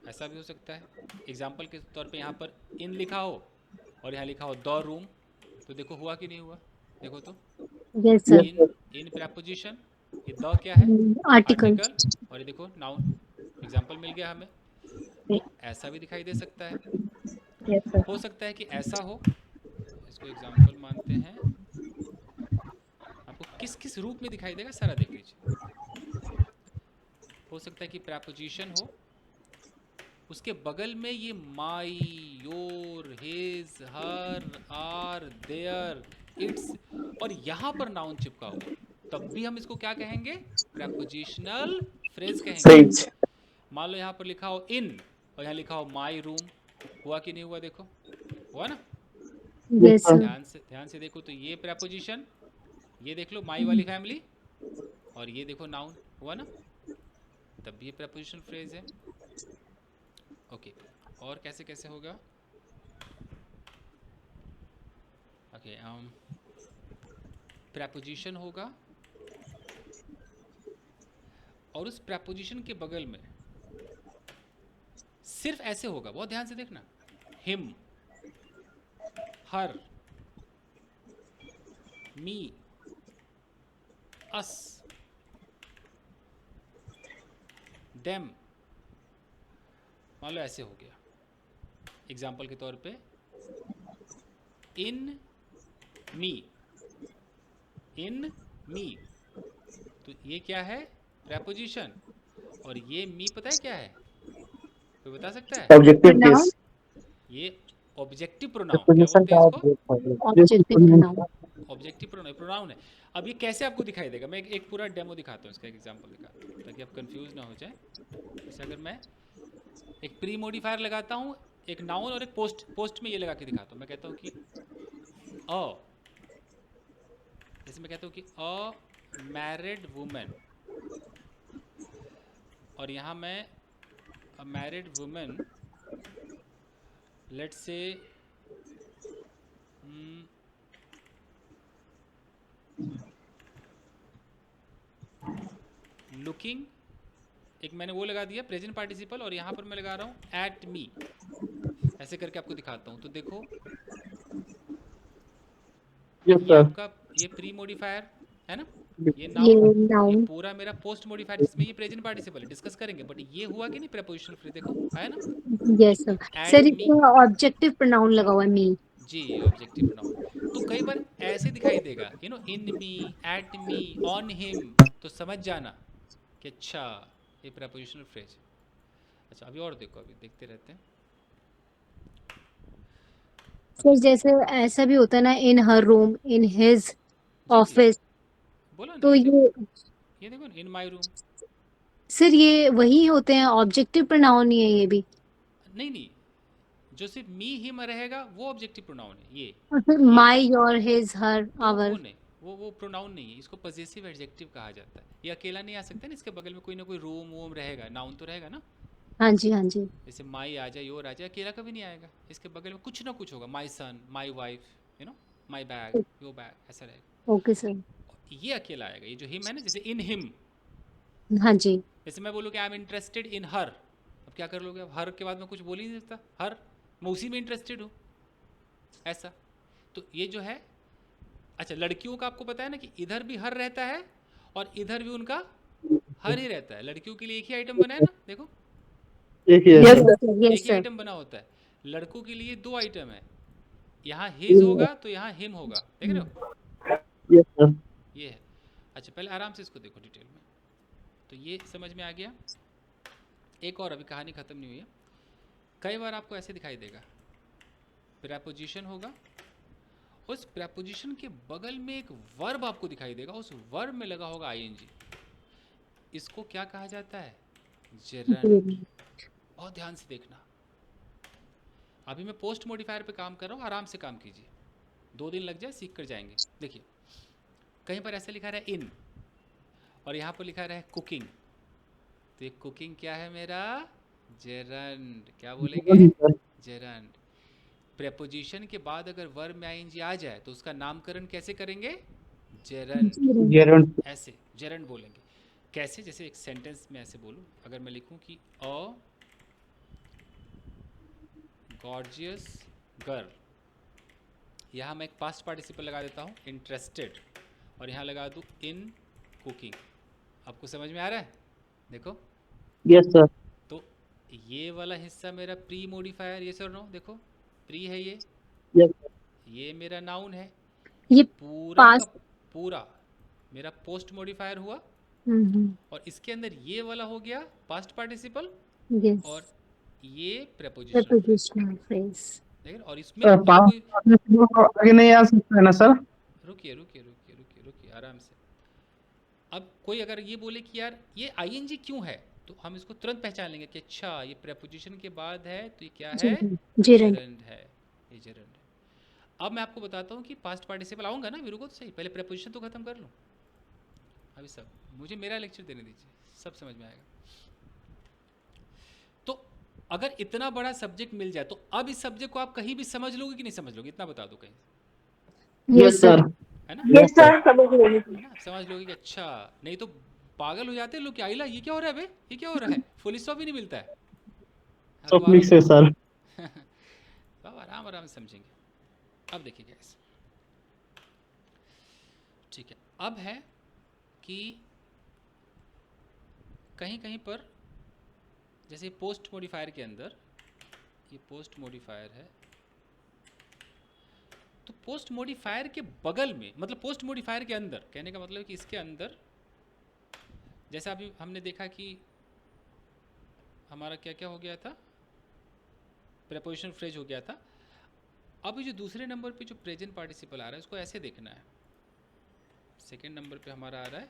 Speaker 2: ऐसा भी हो सकता है। एग्जाम्पल के तौर पे यहाँ पर इन लिखा हो और यहाँ लिखा हो द रूम, तो देखो हुआ कि नहीं हुआ, देखो तो,
Speaker 3: यस सर।
Speaker 2: इन प्रेपोजिशन, ये द क्या है,
Speaker 3: आर्टिकल।
Speaker 2: और ये देखो नाउन। एग्जाम्पल मिल गया हमें। ऐसा भी दिखाई दे सकता है, हो सकता है कि ऐसा हो, इसको एग्जाम्पल मानते हैं। आपको किस किस रूप में दिखाई देगा सारा देख लीजिए। हो सकता है कि प्रेपोजिशन हो, उसके बगल में ये my, your, his, her, our, their, its, और यहाँ पर नाउन चिपका हुआ, तब भी हम इसको क्या कहेंगे, प्रेपोजिशनल फ्रेज कहेंगे।
Speaker 7: फ्रेज,
Speaker 2: मान लो यहाँ पर लिखा हो इन और यहाँ लिखा हो माई रूम, हुआ कि नहीं हुआ, देखो हुआ ना।
Speaker 3: Yes sir.
Speaker 2: ध्यान से देखो तो ये प्रेपोजिशन, ये देख लो माई वाली फैमिली, और ये देखो नाउन, हुआ ना, तब भी ये प्रेपोजिशनल फ्रेज है। ओके, और कैसे कैसे होगा। ओके, प्रेपोजिशन होगा और उस प्रेपोजिशन के बगल में सिर्फ ऐसे होगा, बहुत ध्यान से देखना, हिम, हर, मी, अस, देम। मान लो ऐसे हो गया। एग्जाम्पल के तौर पे इन मी, इन मी, तो ये क्या है, प्रेपोजिशन, और ये मी पता है क्या है, कोई बता सकता है,
Speaker 7: ऑब्जेक्टिव केस,
Speaker 2: ये ऑब्जेक्टिव प्रोनाउन, क्या बोलते हैं इसको,
Speaker 3: ऑब्जेक्टिव प्रोनाउन।
Speaker 2: ऑब्जेक्टिव प्रोनाउन है। अब ये कैसे आपको दिखाई देगा, मैं एक पूरा डेमो दिखाता हूँ, इसका एक एग्जांपल दिखाता हूँ ताकि आप कंफ्यूज ना हो जाए। जैसे अगर मैं एक प्री मोडिफायर लगाता हूँ एक नाउन और एक पोस्ट में ये लगा के दिखाता हूँ। मैं कहता हूँ कि अ, जैसे मैं कहता हूँ कि अ मैरिड वुमेन, और यहाँ मैं a married women let's say looking, एक मैंने वो लगा दिया प्रेजेंट पार्टिसिपल, और यहाँ पर मैं लगा रहा हूँ एट मी, ऐसे करके आपको दिखाता हूँ। तो देखो
Speaker 5: यस
Speaker 2: ये
Speaker 5: सर।
Speaker 2: आपका ये प्री मोडिफायर है ना, ये
Speaker 3: ये
Speaker 2: नाउन, ये
Speaker 3: नाउन।
Speaker 2: पूरा मेरा पोस्ट मोडिफायर जिसमें ये प्रेजेंट पार्टिसिपल है, डिस्कस करेंगे। बट ये हुआ कि नहीं प्रेपोजिशनल फ्रेज, देखो आया ना,
Speaker 3: यस सर।
Speaker 2: एट
Speaker 3: सर
Speaker 2: मी।
Speaker 3: इसमें ऑब्जेक्टिव प्रोनाउन लगा हुआ है मी।
Speaker 2: जी, ऑब्जेक्टिव प्रोनाउन। तो कई बार ऐसे दिखाई देगा, इन मी, एट मी, ऑन हिम, तो समझ जाना कि अच्छा ये प्रेपोजिशनल फ्रेज। अच्छा अभी और देखो, अभी देखते रहते हैं।
Speaker 3: सर
Speaker 2: अभी
Speaker 3: जैसे ऐसा भी होता है ना, in her room, in his
Speaker 2: जी जी
Speaker 3: ऑफिस,
Speaker 2: बोला ना,
Speaker 3: तो
Speaker 2: ये देखो इन माय रूम।
Speaker 3: सर ये वही होते हैं, ऑब्जेक्टिव प्रोनाउन ही है ये भी।
Speaker 2: नहीं नहीं, जो सिर्फ मी हिम रहेगा वो ऑब्जेक्टिव प्रोनाउन है।
Speaker 3: और फिर
Speaker 2: ये
Speaker 3: माई, योर, हिज, हर,
Speaker 2: तो वो
Speaker 3: आवर।
Speaker 2: नहीं, वो प्रोनाउन नहीं है, इसको पजेसिव एडजेक्टिव कहा जाता है। ये अकेला नहीं आ सकता ना, इसके बगल में कोई ना कोई रूम वूम रहेगा, नाउन तो रहेगा ना।
Speaker 3: हाँ जी हाँ जी।
Speaker 2: जैसे माई आ जाए, योर आ जाए, अकेला कभी नहीं आएगा, इसके बगल में कुछ ना कुछ होगा, my son, my wife, my bag, your bag, ऐसा रहेगा।
Speaker 3: Okay sir.
Speaker 2: ये अकेला आएगा, ये जो हिम है ना, जैसे इन हिम।
Speaker 3: हाँ जी।
Speaker 2: जैसे मैं बोलूँ कि आई एम इंटरेस्टेड इन हर, अब क्या कर लोगे, अब हर के बाद में कुछ बोल ही नहीं सकता, हर मैं उसी में इंटरेस्टेड हूँ, ऐसा। तो ये जो है, अच्छा लड़कियों का आपको पता है ना कि इधर भी हर रहता है और इधर भी उनका हर ही रहता है। लड़कियों के लिए एक ही आइटम बना है ना, देखो
Speaker 5: एक ही है
Speaker 8: यस
Speaker 5: सर।
Speaker 8: सर।
Speaker 2: एक
Speaker 3: यस
Speaker 2: ही
Speaker 3: सर।
Speaker 2: आइटम बना होता है। लड़कों के लिए दो आइटम है, यहाँ हिज होगा तो यहाँ हिम होगा, देख रहे हो,
Speaker 5: यस सर।
Speaker 2: ये है। अच्छा पहले आराम से इसको देखो डिटेल में, तो ये समझ में आ गया। एक और, अभी कहानी खत्म नहीं हुई है। कई बार आपको ऐसे दिखाई देगा, प्रेपोजिशन होगा, उस प्रेपोजिशन के बगल में एक वर्ब आपको दिखाई देगा, उस वर्ब में लगा होगा आईएनजी। इसको क्या कहा जाता है, जेरंड। बहुत ध्यान से देखना, अभी मैं पोस्ट मॉडिफायर पे काम कर रहा हूँ, आराम से काम कीजिए, 2 दिन लग जाए, सीख कर जाएंगे। देखिए कहीं पर ऐसे लिखा रहा है इन, और यहाँ पर लिखा रहा है कुकिंग, तो ये कुकिंग क्या है मेरा, जेरंड। क्या बोलेंगे, जेरंड। प्रेपोजिशन के बाद अगर वर्ब में आईएनजी आ जाए तो उसका नामकरण कैसे करेंगे, जेरंड,
Speaker 5: जेरंड।
Speaker 2: ऐसे जेरंड बोलेंगे। कैसे, जैसे एक सेंटेंस में ऐसे बोलूं, अगर मैं लिखूं कि अ गॉर्जियस गर्ल, यहाँ मैं एक पास्ट पार्टिसिपल लगा देता हूँ इंटरेस्टेड, और यहाँ लगा दूँ इन कुकिंग। आपको समझ में आ रहा है, देखो।
Speaker 5: Yes sir.
Speaker 2: तो ये वाला हिस्सा मेरा प्री मोडिफायर, ये सर नो, देखो प्री है ये
Speaker 5: यस
Speaker 2: ये मेरा नाउन है,
Speaker 3: ये
Speaker 2: ये पूरा का
Speaker 3: पास्ट।
Speaker 2: पूरा मेरा पोस्ट मॉडिफायर हुआ, और इसके अंदर ये वाला हो गया पास्ट पार्टिसिपल,
Speaker 3: यस।
Speaker 2: और ये प्रेपोजिशनल फ्रेज,
Speaker 3: प्रीपोजिशनल फ्रेज।
Speaker 2: देख रहे, और इसमें
Speaker 5: सर।
Speaker 2: अगर कोई,
Speaker 5: आगे नहीं आ सकता है ना सर?
Speaker 2: रुकिए रुकिए रुकिए रुकिए रुकिए आराम से। अब कोई अगर ये बोले कि यार ये आईएनजी क्यों है, तो हम इसको तुरंत पहचान लेंगे कि अच्छा ये प्रेपोजिशन के बाद है, तो ये क्या है,
Speaker 3: जेरंड।
Speaker 2: जेरंड है, ये जेरंड है। अब मैं आपको बताता हूँ कि पास्ट पार्टिसिपल आऊँगा ना, वीरू को तो सही, पहले प्रेपोजिशन तो खत्म कर लूँ। अभी सब मुझे मेरा लेक्चर देने दीजिए, सब समझ में आएगा। तो अगर इतना बड़ा सब्जेक्ट मिल जाए, तो अब इस सब्जेक्ट को आप कहीं भी समझ लोगे कि नहीं समझ लोगे, इतना बता दो कहीं,
Speaker 5: यस सर।
Speaker 2: है ना,
Speaker 6: यस सर, समझ रही हूँ।
Speaker 2: है ना, समझ लोगे कि अच्छा, नहीं तो पागल हो जाते हैं लोग कि आइला ये क्या हो रहा है बे, ये क्या हो रहा है, फुल स्टॉप ही नहीं मिलता है
Speaker 5: सब
Speaker 2: अखबारों
Speaker 5: मिक्स है
Speaker 2: में।
Speaker 5: सर।
Speaker 2: तो आराम आराम से समझेंगे। अब देखिए गैस, ठीक है, अब है कि कहीं कहीं पर, जैसे पोस्ट मॉडिफायर के अंदर, ये पोस्ट मॉडिफायर है, तो पोस्ट मॉडिफायर के बगल में, मतलब पोस्ट मॉडिफायर के अंदर, कहने का मतलब है कि इसके अंदर, जैसा अभी हमने देखा कि हमारा क्या क्या हो गया था, प्रेपोजिशन फ्रेज हो गया था। अब ये जो दूसरे नंबर पे जो प्रेजेंट पार्टिसिपल आ रहा है, उसको ऐसे देखना है। सेकेंड नंबर पे हमारा आ रहा है,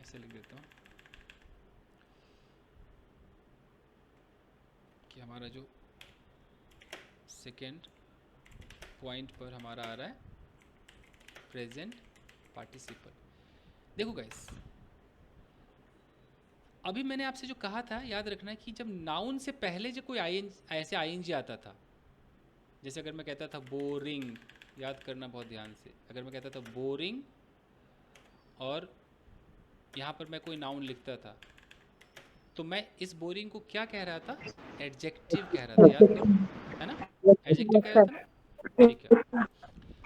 Speaker 2: ऐसे लिख देता हूँ, देखिए हमारा जो सेकेंड पॉइंट पर हमारा आ रहा है प्रेजेंट पार्टिसिपल। देखो गाइस, अभी मैंने आपसे जो कहा था याद रखना कि जब नाउन से पहले जो कोई ऐसे आईएनजी आता था, जैसे अगर मैं कहता था बोरिंग, याद करना बहुत ध्यान से, अगर मैं कहता था बोरिंग और यहाँ पर मैं कोई नाउन लिखता था, तो मैं इस बोरिंग को क्या कह रहा था? एडजेक्टिव कह रहा था, याद करो, है ना? एडजेक्टिव कह रहा था ना? ठीक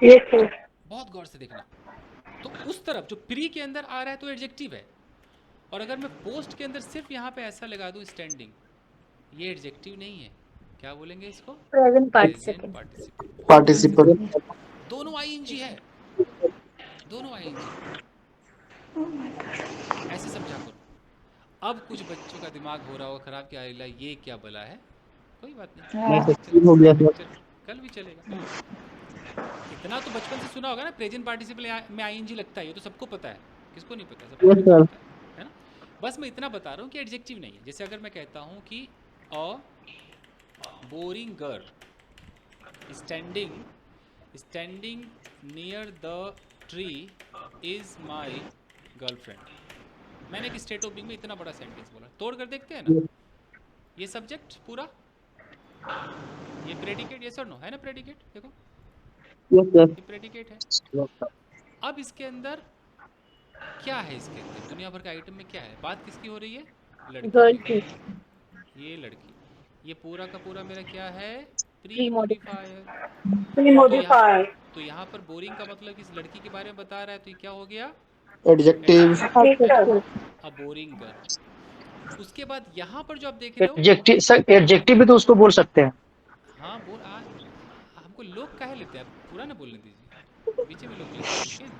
Speaker 2: है, तो बहुत गौर से देखना। तो उस तरफ जो प्री के अंदर आ रहा है तो एडजेक्टिव है, और अगर मैं पोस्ट के अंदर सिर्फ यहाँ पे ऐसा लगा दूँ स्टैंडिंग, ये एडजेक्टिव नहीं है, क्या बोलेंगे इसको?
Speaker 3: Present
Speaker 2: present
Speaker 3: participle.
Speaker 2: Participle.
Speaker 7: Participle.
Speaker 2: दोनों आईएनजी है, दोनों आईएनजी, ऐसे समझा करो। अब कुछ बच्चों का दिमाग हो रहा होगा खराब, क्या ये क्या बला है? कोई बात नहीं,
Speaker 4: हो गया सर।
Speaker 2: कल भी चलेगा। इतना तो बचपन से सुना होगा ना, प्रेजेंट पार्टिसिपल में आईएनजी लगता है, ये तो सबको पता है, किसको नहीं पता? सबको
Speaker 4: यस सर।
Speaker 2: पता है ना? बस मैं इतना बता रहा हूँ कि एडजेक्टिव नहीं है। जैसे अगर मैं कहता हूँ कि अ boring girl standing near the tree is my girlfriend, मैंने एक स्टेट ऑफ बीइंग में इतना बड़ा सेंटेंस बोला। तोड़ कर देखते हैं ना, ये सब्जेक्ट पूरा, ये प्रेडिकेट, यस और नो, है ना? प्रेडिकेट देखो,
Speaker 4: यस सर।
Speaker 2: ये प्रेडिकेट है। अब इसके अंदर क्या है? इसके अंदर दुनिया भर के आइटम में क्या है? बात किसकी हो रही है? लड़की
Speaker 3: गर्ल
Speaker 2: की। ये लड़की, ये पूरा का पूरा मेरा क्या है? Pre modifier. तो यहाँ पर बोरिंग का मतलब कि इस लड़की के बारे में बता रहा है, तो ये क्या हो गया?
Speaker 7: एडजेक्टिव।
Speaker 2: अब बोरिंग गर्ल। उसके बाद यहाँ पर जो आप देख रहे हो,
Speaker 4: एडजेक्टिव सर, एडजेक्टिव भी तो उसको बोल सकते हैं।
Speaker 2: हाँ बोल हमको लोग काहे लेते हैं? पूरा ना बोलने दीजिए, बीच में लोग लेते हैं, लेकिन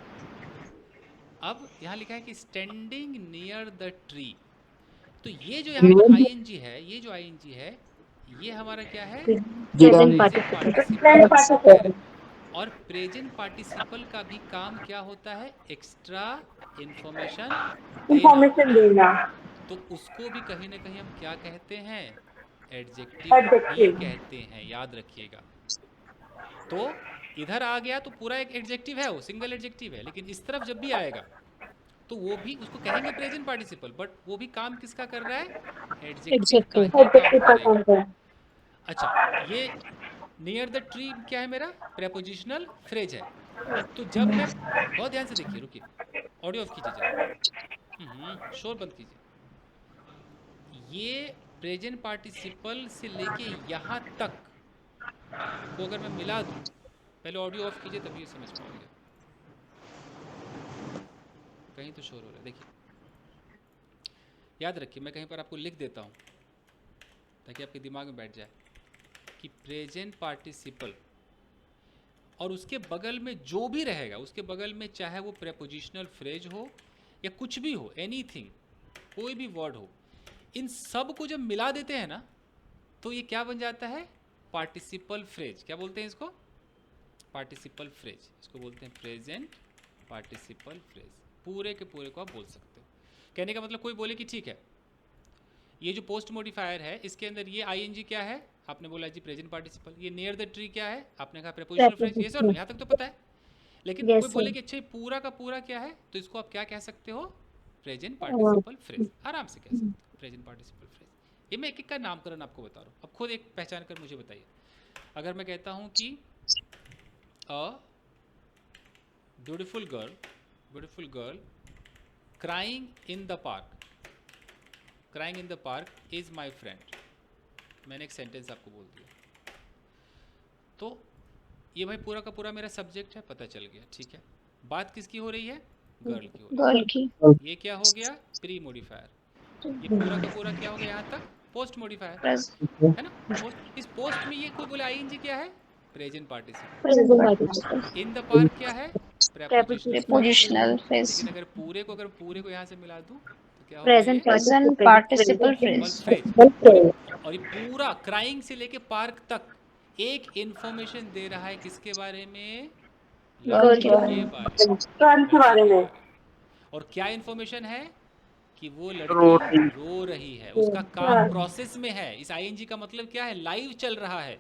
Speaker 2: अब यहाँ लिखा है कि स्टैंडिंग नियर द ट्री, तो ये जो यहाँ पर आईएनजी है, ये जो आईएनजी है, ये हमारा क्या है?
Speaker 7: जिरान।
Speaker 2: Present participle. और प्रेजेंट पार्टिसिपल का भी काम क्या होता है? एक्स्ट्रा इंफॉर्मेशन देना। तो उसको भी कहीं ना कहीं हम क्या कहते हैं? एडजेक्टिव ही कहते हैं, याद रखिएगा। तो इधर आ गया तो पूरा एक एडजेक्टिव है, वो सिंगल एडजेक्टिव है, लेकिन इस तरफ जब भी आएगा तो वो भी उसको कहेंगे प्रेजेंट पार्टिसिपल, बट वो भी काम किसका कर रहा है? एडजेक्टिव का ही काम करेगा। अच्छा, ये नियर द ट्री क्या है? मेरा प्रेपोजिशनल फ्रेज है। तो जब मैं, बहुत ध्यान से देखिए, रुकिए, ऑडियो ऑफ कीजिए जरा, शोर बंद कीजिए। ये प्रेजेंट पार्टिसिपल से लेके यहाँ तक को अगर मैं मिला दूँ, पहले ऑडियो ऑफ कीजिए तभी समझ पाओगे, कहीं तो शोर हो रहा है। देखिए, याद रखिए, मैं कहीं पर आपको लिख देता हूँ ताकि आपके दिमाग में बैठ जाए कि प्रेजेंट पार्टिसिपल और उसके बगल में जो भी रहेगा, उसके बगल में चाहे वो प्रेपोजिशनल फ्रेज हो या कुछ भी हो, एनीथिंग, कोई भी वर्ड हो, इन सब को जब मिला देते हैं ना, तो ये क्या बन जाता है? Participle phrase. क्या बोलते हैं इसको? Participle phrase. इसको बोलते हैं प्रेजेंट पार्टिसिपल फ्रेज। पूरे के पूरे को आप बोल सकते हो। कहने का मतलब, कोई बोले कि ठीक है, ये जो पोस्ट मॉडिफायर है इसके अंदर ये आईएनजी क्या है? आपने बोला जी प्रेजेंट पार्टिसिपल। ये नियर द ट्री क्या है? आपने कहा प्रीपोजिशनल फ्रेज। ये सर यहाँ तक तो पता है, लेकिन
Speaker 3: Yes,
Speaker 2: कोई बोले
Speaker 3: sir.
Speaker 2: कि अच्छा पूरा का पूरा क्या है, तो इसको आप क्या कह सकते हो? Present participle phrase. आराम से कह सकते हो प्रेजेंट पार्टिसिपल फ्रेज। ये मैं एक एक का नामकरण आपको बता रहा हूँ, अब खुद एक पहचान कर मुझे बताइए। अगर मैं कहता हूँ कि a beautiful girl crying in the park is my friend, मैंने एक सेंटेंस आपको बोल दिया, तो ये भाई पूरा का पूरा मेरा सब्जेक्ट है, पता चल गया, ठीक है। बात किसकी हो रही है? गर्ल की हो रही
Speaker 9: गर्ल की
Speaker 2: है। ये क्या हो गया? Pre modifier. ये पूरा का पूरा क्या हो गया यहाँ तक? पोस्ट मॉडिफायर,
Speaker 9: प्रेजेंट
Speaker 2: है ना? पोस्ट, इस पोस्ट में ये कोई बोले आईएनजी क्या है? Present participle.
Speaker 9: Participle
Speaker 2: in the park क्या है? प्रेपोजिशनल।
Speaker 9: प्रीपोजिशनल फ्रेज
Speaker 2: लेकिन अगर पूरे को यहाँ से मिला दूँ तो क्या हो गया?
Speaker 3: Present
Speaker 9: present participle phrase
Speaker 2: phrase. और ये पूरा क्राइंग से लेके पार्क तक एक इंफॉर्मेशन दे रहा है किसके बारे में?
Speaker 9: गर्ल के
Speaker 2: लड़की के बारे में। और क्या इंफॉर्मेशन है? कि वो लड़की
Speaker 5: रोटी।
Speaker 2: रो रही है, उसका काम प्रोसेस में है। इस आईएनजी का मतलब क्या है? लाइव चल रहा है।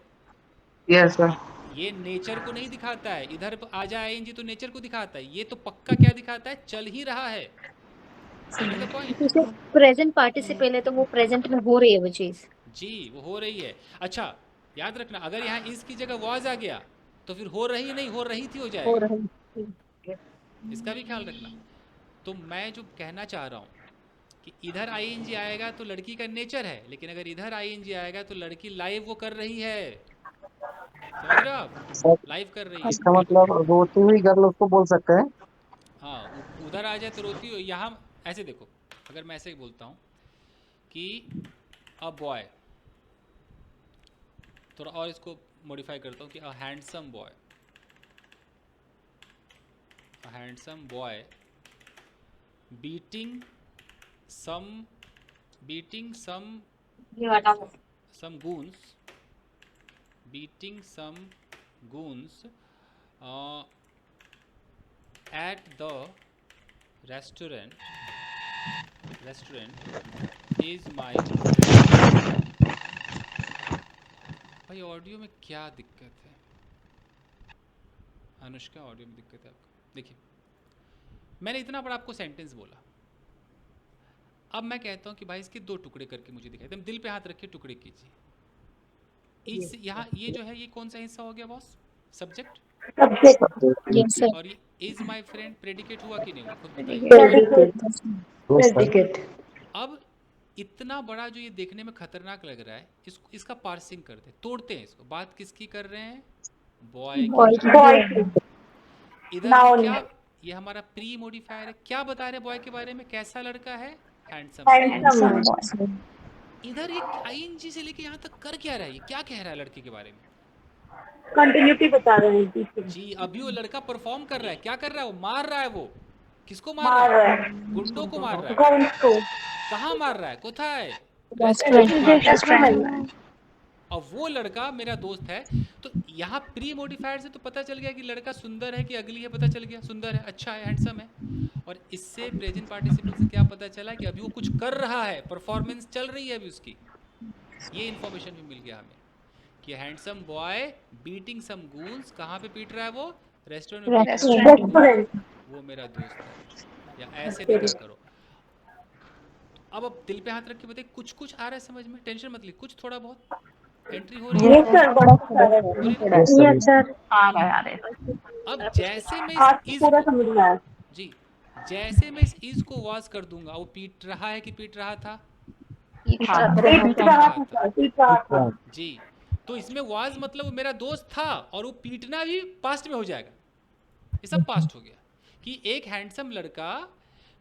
Speaker 5: Yes sir.
Speaker 2: ये नेचर को नहीं दिखाता है। इधर आ जाए आईएनजी तो नेचर को दिखाता है, ये तो पक्का क्या दिखाता है? चल ही रहा है। Getting the point?
Speaker 3: जैसे प्रेजेंट पार्टिसिपल है तो वो प्रेजेंट में हो रही है वो चीज।
Speaker 2: जी, वो हो रही है। अच्छा, याद रखना, अगर यहाँ इस की जगह वाज आ गया तो फिर हो रही नहीं, हो रही थी हो
Speaker 3: हो
Speaker 2: जाएगा।
Speaker 3: रही है।
Speaker 2: इसका भी ख्याल रखना। तो मैं जो कहना चाह रहा हूँ कि इधर आईएनजी आएगा तो लड़की का नेचर है, लेकिन अगर इधर आईएनजी आएगा तो लड़की लाइव वो कर रही है। समझ रहे हो आप?
Speaker 7: सर
Speaker 2: लाइव कर रही है,
Speaker 7: इसका
Speaker 2: बिल्कुल।
Speaker 7: मतलब रोती हुई गर्ल उसको बोल सकते हैं।
Speaker 2: हाँ, उधर आ जाए तो रोती हो। यहाँ ऐसे देखो, अगर मैं ऐसे ही बोलता हूँ कि अ बॉय, थोड़ा और इसको मॉडिफाई करता हूँ कि a handsome boy, a handsome boy beating some goons, beating some goons uh, at the restaurant is my friend। भाई ऑडियो में क्या दिक्कत है? अनुष्का, ऑडियो में दिक्कत है आपको? देखिए, मैंने इतना बड़ा आपको सेंटेंस बोला। अब मैं कहता हूँ कि भाई इसके दो टुकड़े करके मुझे दिखाई। दिल पे हाथ रखिए, टुकड़े कीजिए। इस यहाँ ये जो है, ये कौन सा हिस्सा हो गया बॉस? सब्जेक्ट।
Speaker 3: Yes sir.
Speaker 2: और ये इज माई फ्रेंड प्रेडिकेट हुआ कि नहीं हुआ? खुद बताइए।
Speaker 7: प्रेडिकेट।
Speaker 2: अब इतना बड़ा जो ये देखने में खतरनाक लग रहा है, इसका पार्सिंग करते हैं, तोड़ते हैं इसको। बात किसकी कर रहे हैं? बॉय की। इधर हम क्या, ये हमारा प्री मॉडिफायर है, क्या बता रहे हैं बॉय के बारे में? कैसा लड़का है? हैंडसम। इधर ये आईएनजी से लेके यहाँ तक कर क्या रहा है? ये क्या कह रहा है लड़के के बारे में?
Speaker 6: कंटिन्यूटी बता रहे हैं
Speaker 2: जी, अभी वो लड़का परफॉर्म कर रहा है। क्या कर रहा है? वो मार रहा है। वो किसको मार रहा है? गुंडों को मार रहा है। कहाँ मार रहा है? कोথায়? रेस्टोरेंट। और वो लड़का मेरा दोस्त है। तो यहाँ प्री मॉडिफायर से तो पता चल गया कि लड़का सुंदर है कि अगली है। पता चल गया सुंदर है, अच्छा है, हैंडसम है। और इससे प्रेजेंट पार्टिसिपल से क्या पता चला? कि अभी वो कुछ कर रहा है, परफॉर्मेंस चल रही है अभी उसकी। ये इन्फॉर्मेशन भी मिल गया हमें कि हैंडसम बॉय बीटिंग सम गूंस। कहाँ पे पीट रहा है वो? रेस्टोरेंट में पीट रहा है। वो मेरा दोस्त है। या ऐसे देखा करो। अब दिल पे हाथ रख के बताइए, कुछ कुछ आ रहा है समझ में? टेंशन मत ली, कुछ थोड़ा बहुत एंट्री हो रही है। हो रही ना?
Speaker 9: Yes sir.
Speaker 6: आ रहा है।
Speaker 2: अब जैसे मैं इस इज
Speaker 6: पूरा
Speaker 2: को,
Speaker 6: समझ में आया।
Speaker 2: जी, जैसे मैं इस इज को वाज कर दूंगा, वो पीट रहा है कि पीट रहा था? पीट रहा था। जी, तो इसमें वाज मतलब वो मेरा दोस्त था, और वो पीटना भी पास्ट में हो जाएगा। ये सब पास्ट हो गया कि एक हैंडसम लड़का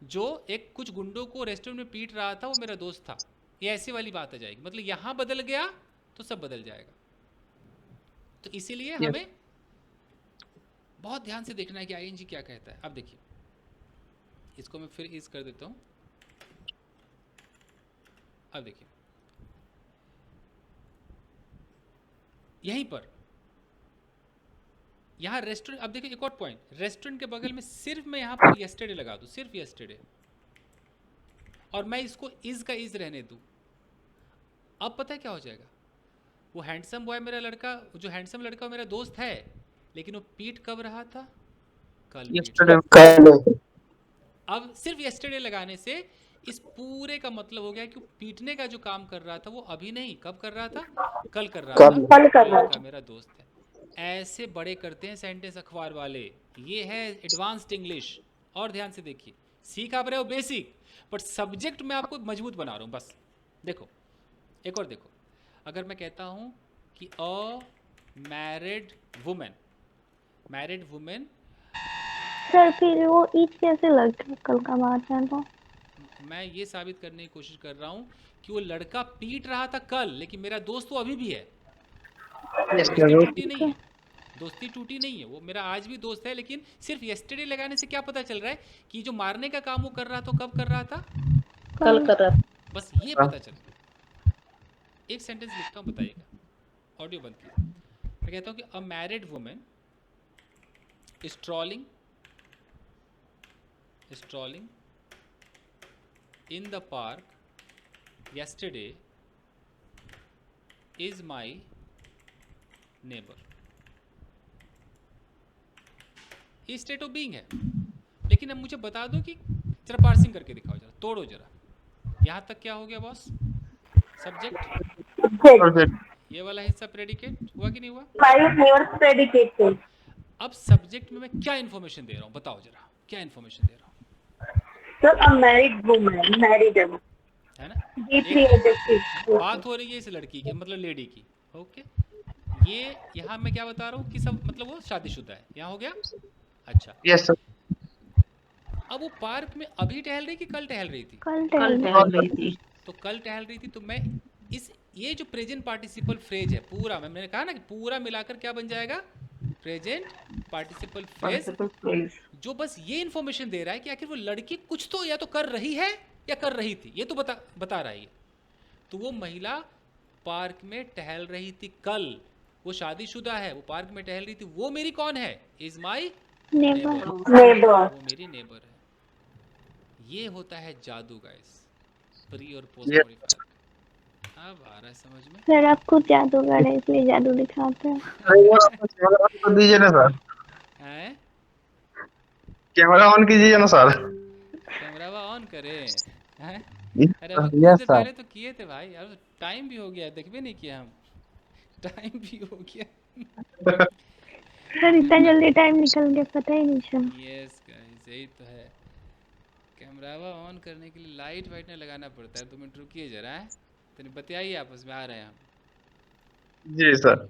Speaker 2: जो एक कुछ गुंडों को रेस्टोरेंट में पीट रहा था, वो मेरा दोस्त था। ये ऐसी वाली बात आ जाएगी। मतलब यहाँ बदल गया तो सब बदल जाएगा। तो इसीलिए हमें बहुत ध्यान से देखना है कि आईएनजी क्या कहता है। अब देखिए, इसको मैं फिर इस कर देता हूँ। अब देखिए, यहीं पर यहाँ रेस्टोरेंट। अब देखिए एक और पॉइंट, रेस्टोरेंट के बगल में सिर्फ मैं यहाँ पर यस्टरडे लगा दूँ, सिर्फ यस्टरडे, और मैं इसको इज का इज रहने दूँ। अब पता है क्या हो जाएगा? वो हैंडसम बॉय मेरा लड़का, जो हैंडसम लड़का मेरा दोस्त है, लेकिन वो पीट कब रहा था? कल पीट रहा था। अब सिर्फ यस्टरडे लगाने से इस पूरे का मतलब हो गया कि पीटने का जो काम कर रहा था वो अभी नहीं, कब कर रहा था? कल कर रहा था। लड़का मेरा दोस्त है। ऐसे बड़े करते हैं सेंटेंस अखबार वाले। ये है एडवांस्ड इंग्लिश। और ध्यान से देखिए, सीख आप रहे हो बेसिक, बट सब्जेक्ट में आपको मजबूत बना रहा हूं बस। देखो, एक और देखो। अगर मैं कहता हूं कि a married women, married women,
Speaker 9: sir फिर वो ईद कैसे लग गया? कल का बात है तो।
Speaker 2: मैं ये साबित करने की कोशिश कर रहा हूं कि वो लड़का पीट रहा था कल, लेकिन मेरा दोस्त तो अभी भी है। दोस्ती टूटी नहीं है, दोस्ती टूटी नहीं है। वो मेरा आज भी दोस्त है, लेकिन सिर्फ यस्टरडे लगाने से क्या पता चल रहा है कि जो मारने का काम वो कर रहा था, कब कर रहा था?
Speaker 6: कल कर रहा।
Speaker 2: बस ये पता चल गया। एक सेंटेंस लिखता हूँ, बताइएगा। ऑडियो बंद कीजिए। मैं कहता हूँ कि a married women strolling in the park yesterday is my neighbor. ये स्टेट ऑफ बीइंग है, लेकिन अब मुझे बता दो कि जरा पार्सिंग करके दिखाओ, जरा तोड़ो जरा। यहाँ तक क्या हो गया बॉस? सब्जेक्ट, ये वाला हिस्सा प्रेडिकेट हुआ कि नहीं हुआ?
Speaker 6: प्रेडिकेट।
Speaker 2: अब सब्जेक्ट में मैं क्या इन्फॉर्मेशन दे रहा हूँ, बताओ जरा, क्या इन्फॉर्मेशन दे रहा हूँ?
Speaker 6: Sir a married woman, married
Speaker 2: है ना?
Speaker 6: Deeply adjective.
Speaker 2: बात हो रही है इस लड़की की, मतलब लेडी की। ओके, ये यहाँ मैं क्या बता रहा हूँ कि सब मतलब वो शादीशुदा है, यहाँ हो गया। अच्छा,
Speaker 5: यस सर।
Speaker 2: अब वो पार्क में अभी टहल रही कि कल टहल रही थी?
Speaker 9: कल
Speaker 6: कल
Speaker 9: टहल
Speaker 6: टहल रही थी।
Speaker 2: तो कल टहल रही थी, तो मैं ये जो प्रेजेंट पार्टिसिपल फ्रेज है पूरा, मैंने कहा ना कि पूरा मिलाकर क्या बन जाएगा? प्रेजेंट पार्टिसिपल फ्रेज, जो बस ये इन्फॉर्मेशन दे रहा है कि आखिर वो लड़की कुछ तो या तो कर रही है या कर रही थी, ये तो बता रहा है ये। तो वो महिला पार्क में टहल रही थी कल, वो शादीशुदा है, वो पार्क में टहल रही थी, वो मेरी कौन है? Is my
Speaker 9: neighbour.
Speaker 2: वो मेरी नेबर है। ये होता है जादू गाइस, प्री और पोस्ट मॉडिफायर। अब आ रहा है समझ में?
Speaker 9: सर आप खुद जादूगर है इसलिए जादू दिखाते हैं।
Speaker 5: कर दीजिए ना सर,
Speaker 2: हैं?
Speaker 5: कैमरा ऑन कीजिए ना सर।
Speaker 2: कैमरा ऑन करे हैं?
Speaker 5: Yes,
Speaker 2: अरे अभी कुछ
Speaker 7: Yes,
Speaker 2: देर
Speaker 7: sir.
Speaker 2: पहले तो किए थे भाई यार, टाइम भी हो गया, देख भी नहीं किया हम, टाइम भी हो गया।
Speaker 9: सर इतना जल्दी टाइम निकल गया पता ही नहीं चला।
Speaker 2: यस गाइस, यही तो है, कैमरा ऑन करने के लिए लाइट वाइट नहीं लगाना पड़ता है। 2 मिनट रुकिए जरा, तो नहीं बताइए, आपस में आ रहे हैं हम।
Speaker 5: जी सर।